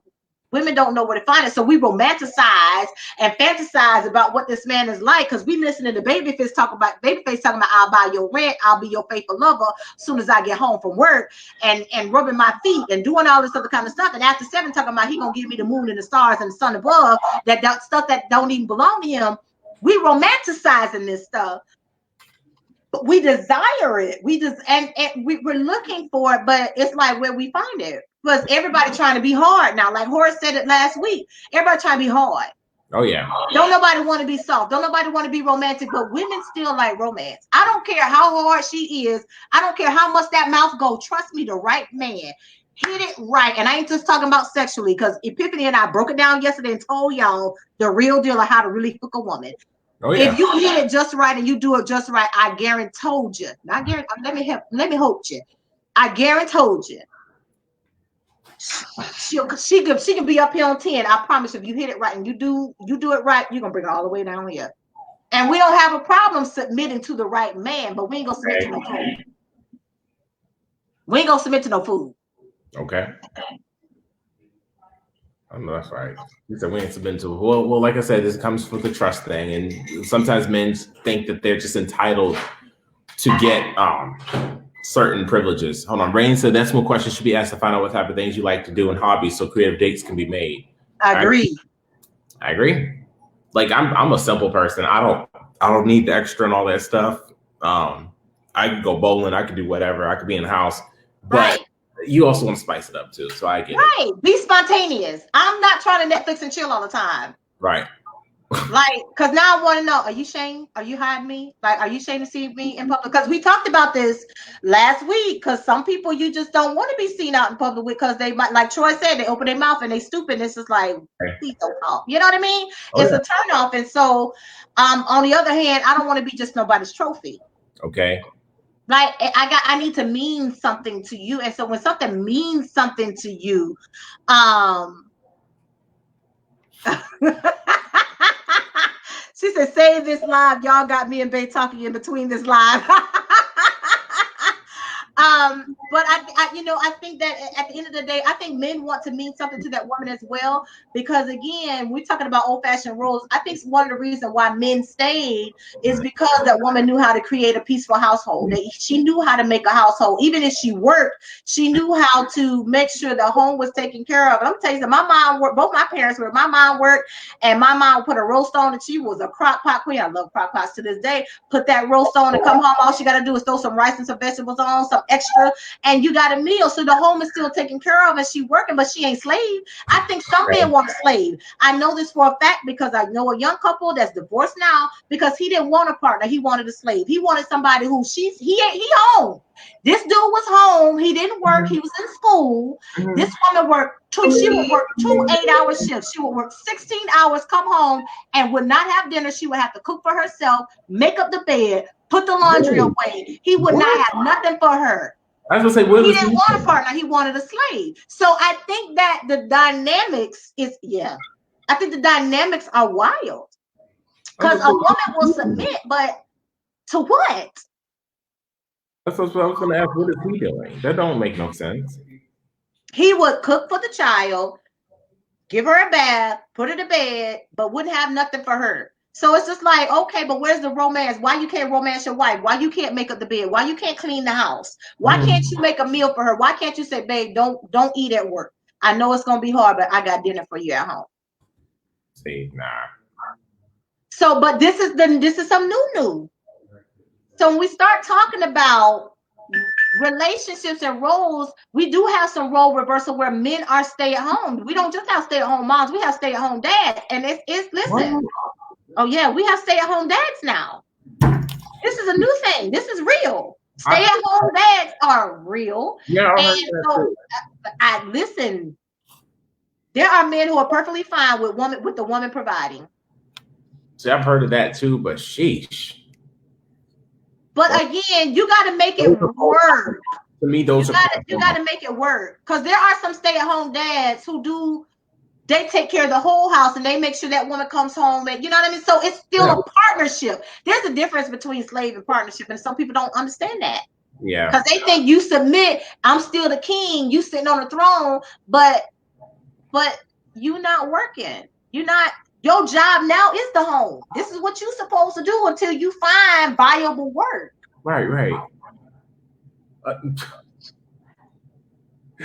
where to find it. So we romanticize and fantasize about what this man is like, because we listening to Babyface talking about I'll buy your rent, I'll be your faithful lover as soon as I get home from work, and rubbing my feet and doing all this other kind of stuff. And after 7 talking about he gonna give me the moon and the stars and the sun above, that stuff that don't even belong to him. We romanticizing this stuff, but we desire it. We just and we're looking for it, but it's like where we find it. Because everybody trying to be hard now. Like Horace said it last week. Everybody trying to be hard. Oh, yeah. Don't nobody want to be soft. Don't nobody want to be romantic. But women still like romance. I don't care how hard she is. I don't care how much that mouth go. Trust me, the right man. Hit it right. And I ain't just talking about sexually, because Epiphany and I broke it down yesterday and told y'all the real deal of how to really hook a woman. Oh, yeah. If you hit it just right and you do it just right, I guarantee you. Not guarantee. Let me hope you. I guarantee you. She can be up here on 10. I promise you, if you hit it right and you do it right, you're gonna bring it all the way down here. And we don't have a problem submitting to the right man, but we ain't gonna submit to no food. We ain't gonna submit to no food. Okay. I know that's right. He said we ain't submitting to. Well, like I said, this comes with the trust thing, and sometimes men think that they're just entitled to get certain privileges. Hold on. Rain said that's one question should be asked to find out what type of things you like to do and hobbies so creative dates can be made. I agree. Like I'm a simple person. I don't need the extra and all that stuff. I could go bowling, I could do whatever, I could be in the house. But you also want to spice it up too. So I get it. Be spontaneous. I'm not trying to Netflix and chill all the time. Right. Like, because now I want to know, are you ashamed? Are you hiding me? Like, are you ashamed to see me in public? Because we talked about this last week, because some people you just don't want to be seen out in public with, because they might, like Troy said, they open their mouth and they stupid. It's just like, please don't talk. You know what I mean? It's a turn off. And so on the other hand, I don't want to be just nobody's trophy. Okay. Like I need to mean something to you. And so when something means something to you, she said, save this live. Y'all got me and Bay talking in between this live. But I think that at the end of the day, I think men want to mean something to that woman as well, because again, we're talking about old-fashioned roles. I think one of the reasons why men stayed is because that woman knew how to create a peaceful household. She knew how to make a household. Even if she worked, she knew how to make sure the home was taken care of. I'm telling you, my mom worked. Both my parents worked. My mom worked, and my mom put a roast on, and she was a crock pot queen. I love crock pots to this day. Put that roast on and come home. All she got to do is throw some rice and some vegetables on, some extra, and you got a meal. So the home is still taken care of and she working, but she ain't slave. I think some men want a slave. I know this for a fact because I know a young couple that's divorced now because he didn't want a partner. He wanted a slave. He wanted somebody who he home. This dude was home. He didn't work. He was in school. This woman worked she would work 2 8-hour shifts. She would work 16 hours, come home, and would not have dinner. She would have to cook for herself, make up the bed, put the laundry away. He would not have nothing for her. I was gonna say, he didn't want a partner. He wanted a slave. So I think that the dynamics I think the dynamics are wild. Because a woman will submit, but to what? That's what I was going to ask. What is he doing? That don't make no sense. He would cook for the child, give her a bath, put her to bed, but wouldn't have nothing for her. So it's just like, okay, but where's the romance? Why you can't romance your wife? Why you can't make up the bed? Why you can't clean the house? Why can't you make a meal for her? Why can't you say, babe, don't eat at work? I know it's going to be hard, but I got dinner for you at home. See, nah. So, but this is some new. So when we start talking about relationships and roles, we do have some role reversal where men are stay at home. We don't just have stay at home moms, we have stay at home dads. And it's listen. Oh yeah, we have stay at home dads now. This is a new thing. This is real. Stay at home dads are real. Yeah, and so I listen. There are men who are perfectly fine with the woman providing. See, I've heard of that too, but sheesh. But again, you got to make it work. To me, you got to make it work, because there are some stay-at-home dads who they take care of the whole house and they make sure that woman comes home, and you know what I mean. So it's still a partnership. There's a difference between slave and partnership, and some people don't understand that. Yeah, because they think you submit. I'm still the king. You sitting on the throne, but you not working. You're not. Your job now is the home. This is what you're supposed to do until you find viable work. Right.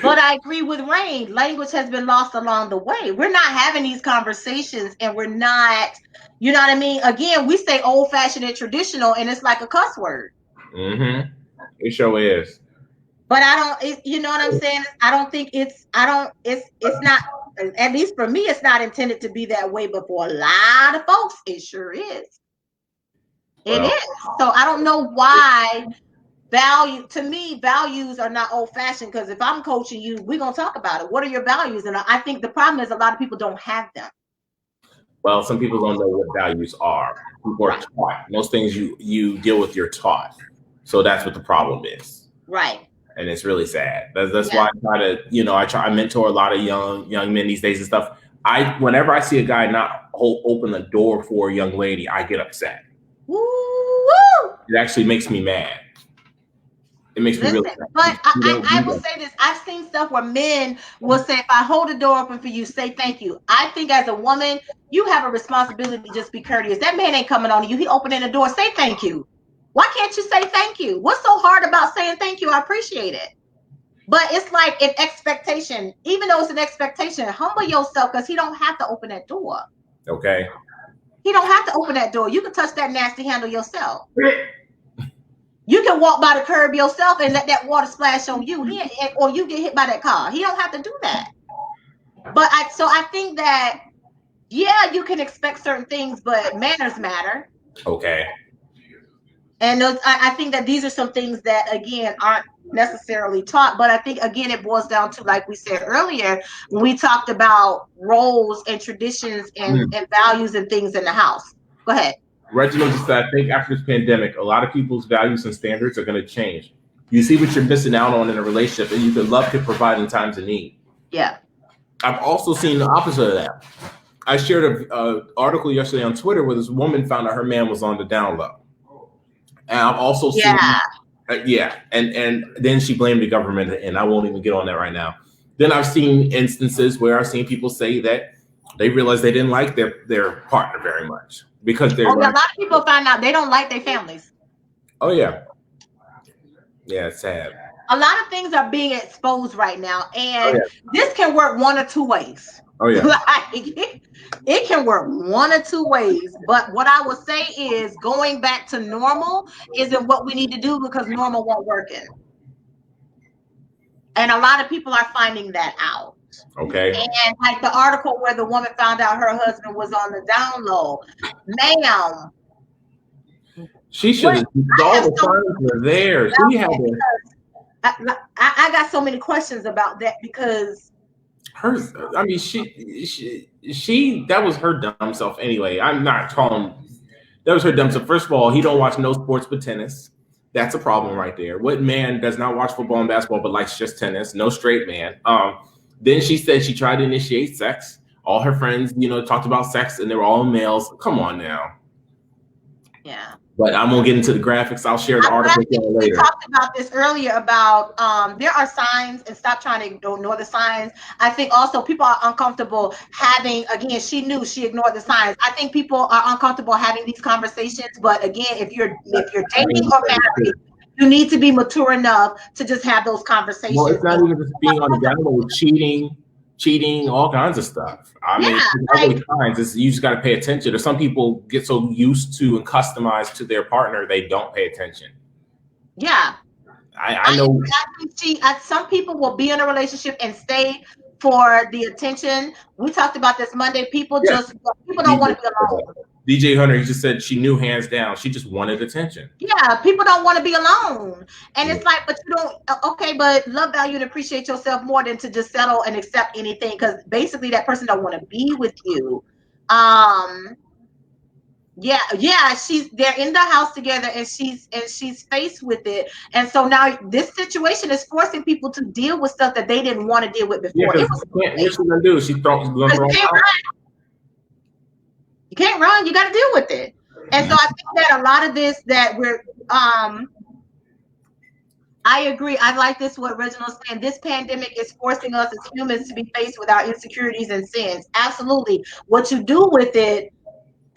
But I agree with Rain. Language has been lost along the way. We're not having these conversations, and we're not, you know what I mean? Again, we say old-fashioned and traditional, and it's like a cuss word. Mm-hmm. It sure is. But you know what I'm saying? I don't think it's not, at least for me, it's not intended to be that way, but for a lot of folks, it sure is. It is. So I don't know why values are not old-fashioned, because if I'm coaching you, we're going to talk about it. What are your values? And I think the problem is a lot of people don't have them. Well, some people don't know what values are. People are taught. Most things you deal with, you're taught. So that's what the problem is. Right. And it's really sad. That's why I try to mentor a lot of young men these days and stuff. Whenever I see a guy not open the door for a young lady, I get upset. Woo! It actually makes me mad. It makes me really mad. But I will say this. I've seen stuff where men will say, if I hold the door open for you, say thank you. I think as a woman, you have a responsibility to just be courteous. That man ain't coming on you. He opening the door. Say thank you. Why can't you say thank you? What's so hard about saying thank you? I appreciate it. But it's like an expectation. Even though it's an expectation, humble yourself, because he don't have to open that door. Okay. He don't have to open that door. You can touch that nasty handle yourself. You can walk by the curb yourself and let that water splash on you, or you get hit by that car. He don't have to do that. But I think that, yeah, you can expect certain things, but manners matter. Okay. And I think that these are some things that, again, aren't necessarily taught. But I think, again, it boils down to, like we said earlier, when we talked about roles and traditions and values and things in the house. Go ahead. Reginald just said, I think after this pandemic, a lot of people's values and standards are going to change. You see what you're missing out on in a relationship, and you could love to provide in times of need. Yeah. I've also seen the opposite of that. I shared an article yesterday on Twitter where this woman found out her man was on the down low. And I've also seen, and then she blamed the government, and I won't even get on that right now. Then I've seen instances where I've seen people say that they realized they didn't like their partner very much because they're. A lot of people find out they don't like their families. Oh yeah, it's sad. A lot of things are being exposed right now, and this can work one or two ways. Oh yeah. It can work one or two ways, but what I would say is going back to normal isn't what we need to do, because normal won't work in. And a lot of people are finding that out. Okay. And like the article where the woman found out her husband was on the down low. Ma'am. She should have, all the signs were there. She had to. I got so many questions about that because that was her dumb self anyway. I'm not calling, that was her dumb self. First of all, he don't watch no sports but tennis. That's a problem right there. What man does not watch football and basketball but likes just tennis? No straight man. Then she said she tried to initiate sex. All her friends, talked about sex and they were all males. Come on now. Yeah. But I'm gonna get into the graphics. I'll share the article later. We talked about this earlier about there are signs, and stop trying to ignore the signs. I think also people are uncomfortable having, again, she knew she ignored the signs. I think people are uncomfortable having these conversations, but again, if you're dating or married, you need to be mature enough to just have those conversations. Well, it's not even just being on the down low, cheating, all kinds of stuff. I mean, you just got to pay attention. Or some people get so used to and customized to their partner, they don't pay attention. Yeah. I know. Some people will be in a relationship and stay for the attention. We talked about this Monday. People don't want to be alone. DJ Hunter, he just said she knew hands down. She just wanted attention. Yeah, people don't want to be alone. And it's like, but you don't, okay, but love, value, and appreciate yourself more than to just settle and accept anything. Because basically that person don't want to be with you. They're in the house together and she's faced with it. And so now this situation is forcing people to deal with stuff that they didn't want to deal with before. What's she gonna do? She's going to throw out. You can't run. You got to deal with it. And so I think that a lot of this that we're, I agree. I like this, what Reginald's saying. This pandemic is forcing us as humans to be faced with our insecurities and sins. Absolutely. What you do with it,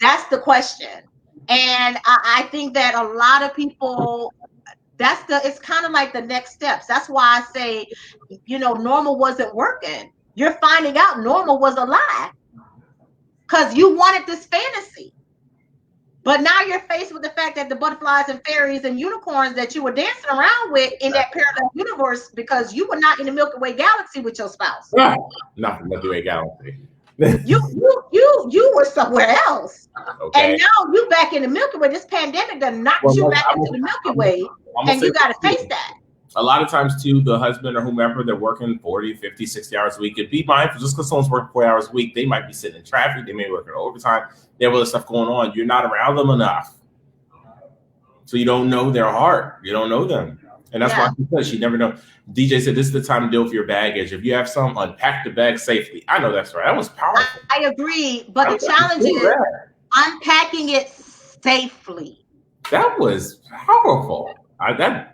that's the question. And I think that a lot of people, it's kind of like the next steps. That's why I say, normal wasn't working. You're finding out normal was a lie. Because you wanted this fantasy. But now you're faced with the fact that the butterflies and fairies and unicorns that you were dancing around with in that parallel universe, because you were not in the Milky Way galaxy with your spouse. Not the Milky Way galaxy. you were somewhere else. Okay. And now you back in the Milky Way. This pandemic done knocked you back into the Milky Way. And you got to face that. A lot of times, too, the husband or whomever, they're working 40, 50, 60 hours a week. And be mindful, just because someone's working 4 hours a week, they might be sitting in traffic. They may be working overtime. They have other stuff going on. You're not around them enough. So you don't know their heart. You don't know them. And that's why she says she never know. DJ said, this is the time to deal with your baggage. If you have some, unpack the bag safely. I know that's right. That was powerful. I agree. But the challenge is unpacking it safely. That was powerful. I know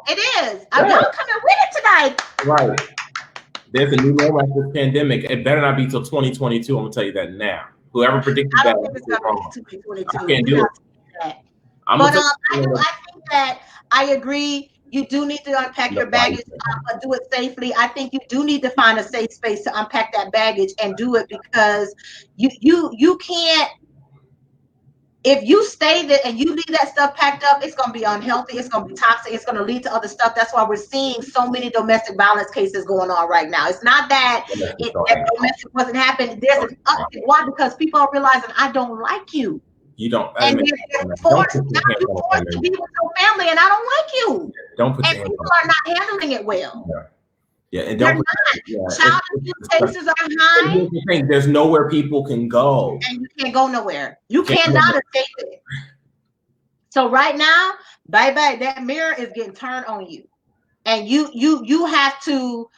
it is. I'm coming with it tonight. Right. There's a new normal after this pandemic. It better not be till 2022. I'm gonna tell you that now. Whoever predicted that, I don't think it's gonna be 2022. I can't do it. I think that I agree. You do need to unpack your baggage, but do it safely. I think you do need to find a safe space to unpack that baggage and do it, because you can't. If you stay there and you leave that stuff packed up, it's going to be unhealthy. It's going to be toxic. It's going to lead to other stuff. That's why we're seeing so many domestic violence cases going on right now. It's not that domestic wasn't happening. There's an uptick. Why? Because people are realizing, I don't like you. You don't. And you're forced to be with your family, and I don't like you. And people are not handling it well. Yeah, and don't. Child abuse cases are high. There's nowhere people can go, and you can't go nowhere. You cannot escape it. So right now, bye, that mirror is getting turned on you, and you have to.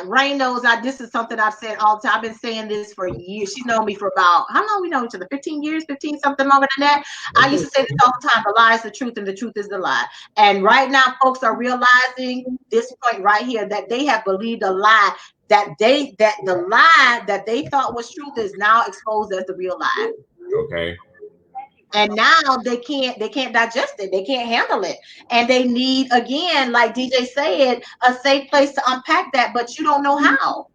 Rain knows this is something I've said all the time. I've been saying this for years. She's known me for about, how long we know each other? 15 years, 15 something longer than that. I used to say this all the time: the lie is the truth, and the truth is the lie. And right now, folks are realizing this point right here, that they have believed a lie, that the lie that they thought was truth is now exposed as the real lie. Okay. And now they can't digest it. They can't handle it. And they need, again, like DJ said, a safe place to unpack that, but you don't know how.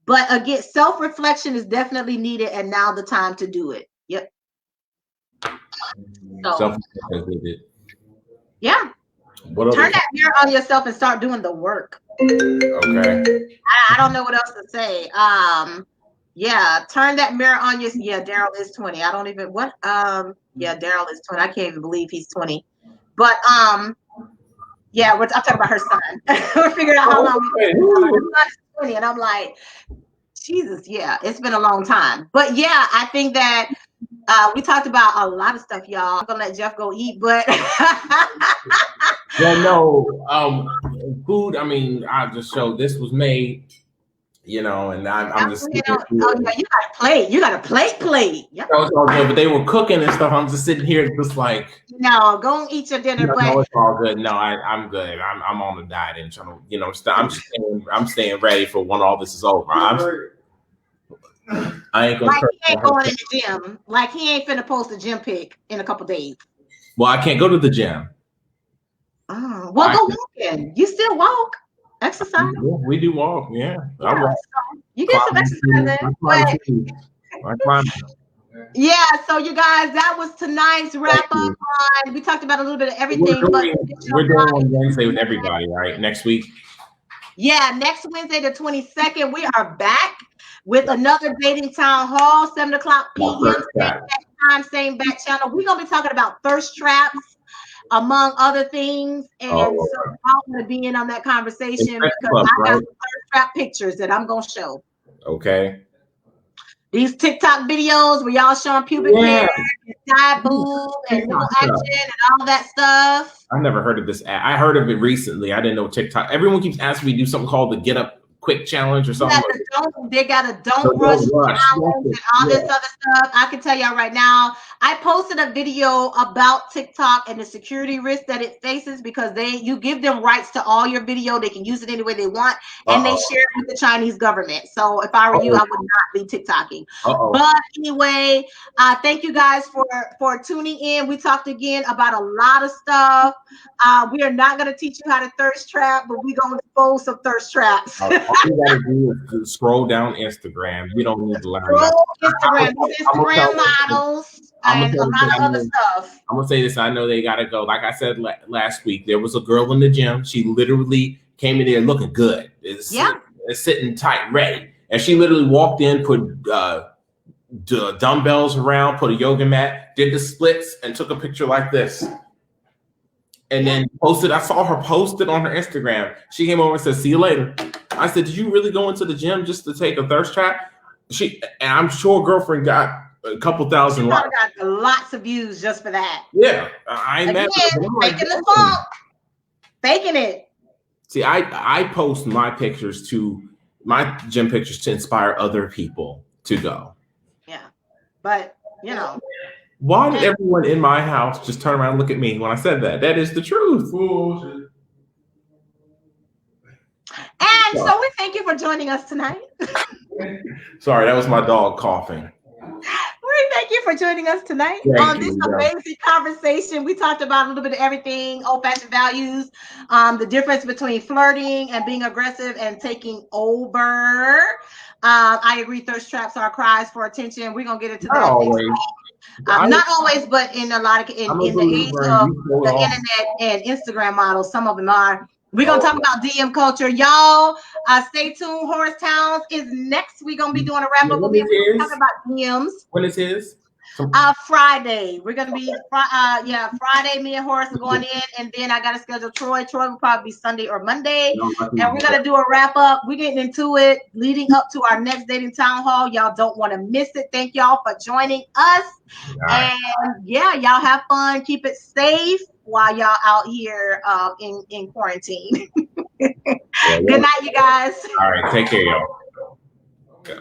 But again, self-reflection is definitely needed, and now the time to do it. Yep. So, yeah. Turn that mirror on yourself and start doing the work. Okay. I don't know what else to say. Yeah, turn that mirror on your. Yeah, Daryl is 20. I don't even what. Yeah, Daryl is 20. I can't even believe he's 20. But yeah, I'm talking about her son. We're figuring out how long. Her son is 20, and I'm like, Jesus, yeah, it's been a long time. But yeah, I think that we talked about a lot of stuff, y'all. I'm gonna let Jeff go eat, but well, no, food. I mean, I just showed this was made, you know, and I'm just. You know, oh yeah, you got a plate. You got a plate. Yep. That was all good, but they were cooking and stuff. I'm just sitting here, just like. No, go and eat your dinner. But no, it's all good. No, I'm good. I'm on the diet and trying to, you know, I'm staying ready for when all this is over. I ain't gonna. Like he ain't going in the gym. Like he ain't finna post a gym pic in a couple days. Well, I can't go to the gym. Oh, well, go walking. You still walk, exercise. We do walk. Yeah. I walk. So you get some exercise in. Yeah, so you guys, that was tonight's wrap up on. We talked about a little bit of everything, we're doing on Wednesday with everybody, right? Next week. Yeah, next Wednesday, the 22nd, we are back with another dating town hall, 7:00 p.m. Same time, same back channel. We're gonna be talking about thirst traps, among other things, and so I'm gonna be in on that conversation because I got some thirst trap pictures that I'm gonna show. Okay. These TikTok videos where y'all showing pubic hair, and side boob, and no action, and all that stuff. I never heard of this. I heard of it recently. I didn't know TikTok. Everyone keeps asking me to do something called the Get Up Quick Challenge or something. They got a don't rush challenge and all this other stuff. I can tell y'all right now, I posted a video about TikTok and the security risk that it faces because you give them rights to all your video. They can use it any way they want, and they share it with the Chinese government. So if I were you, I would not be TikToking. But anyway, thank you guys for tuning in. We talked again about a lot of stuff. We are not going to teach you how to thirst trap, but we're going to expose some thirst traps. All you gotta do is scroll down Instagram. You don't need to learn. Instagram models and a lot of other stuff. I'm gonna say this. I know they gotta go. Like I said last week, there was a girl in the gym. She literally came in there looking good. Sitting tight, ready, and she literally walked in, put dumbbells around, put a yoga mat, did the splits, and took a picture like this. And then posted. I saw her post it on her Instagram. She came over and said, "See you later." I said, "Did you really go into the gym just to take a thirst trap?" And I'm sure girlfriend got a couple thousand likes. Got lots of views just for that. Yeah, I ain't mad. Faking the funk, faking it. See, I post my pictures my gym pictures to inspire other people to go. Yeah, but you know. Why did everyone in my house just turn around and look at me when I said that? That is the truth. And so we thank you for joining us tonight. Sorry, that was my dog coughing. We thank you for joining us tonight on this amazing conversation. We talked about a little bit of everything, old-fashioned values, the difference between flirting and being aggressive and taking over. I agree, thirst traps are cries for attention. We're going to get into that next week. Not always, but in a lot of in the age of the internet and Instagram models, some of them are. We're gonna talk about DM culture, y'all. Stay tuned. Horse Towns is next. We're gonna be doing a wrap up. We'll be talking about DMs. When is his? Friday. We're gonna be Friday. Me and Horace are going in, and then I gotta schedule Troy. Troy will probably be Sunday or Monday, and we're gonna do a wrap up. We're getting into it, leading up to our next dating town hall. Y'all don't want to miss it. Thank y'all for joining us, and y'all have fun. Keep it safe while y'all out here in quarantine. Good night, you guys. All right, take care, y'all. Okay.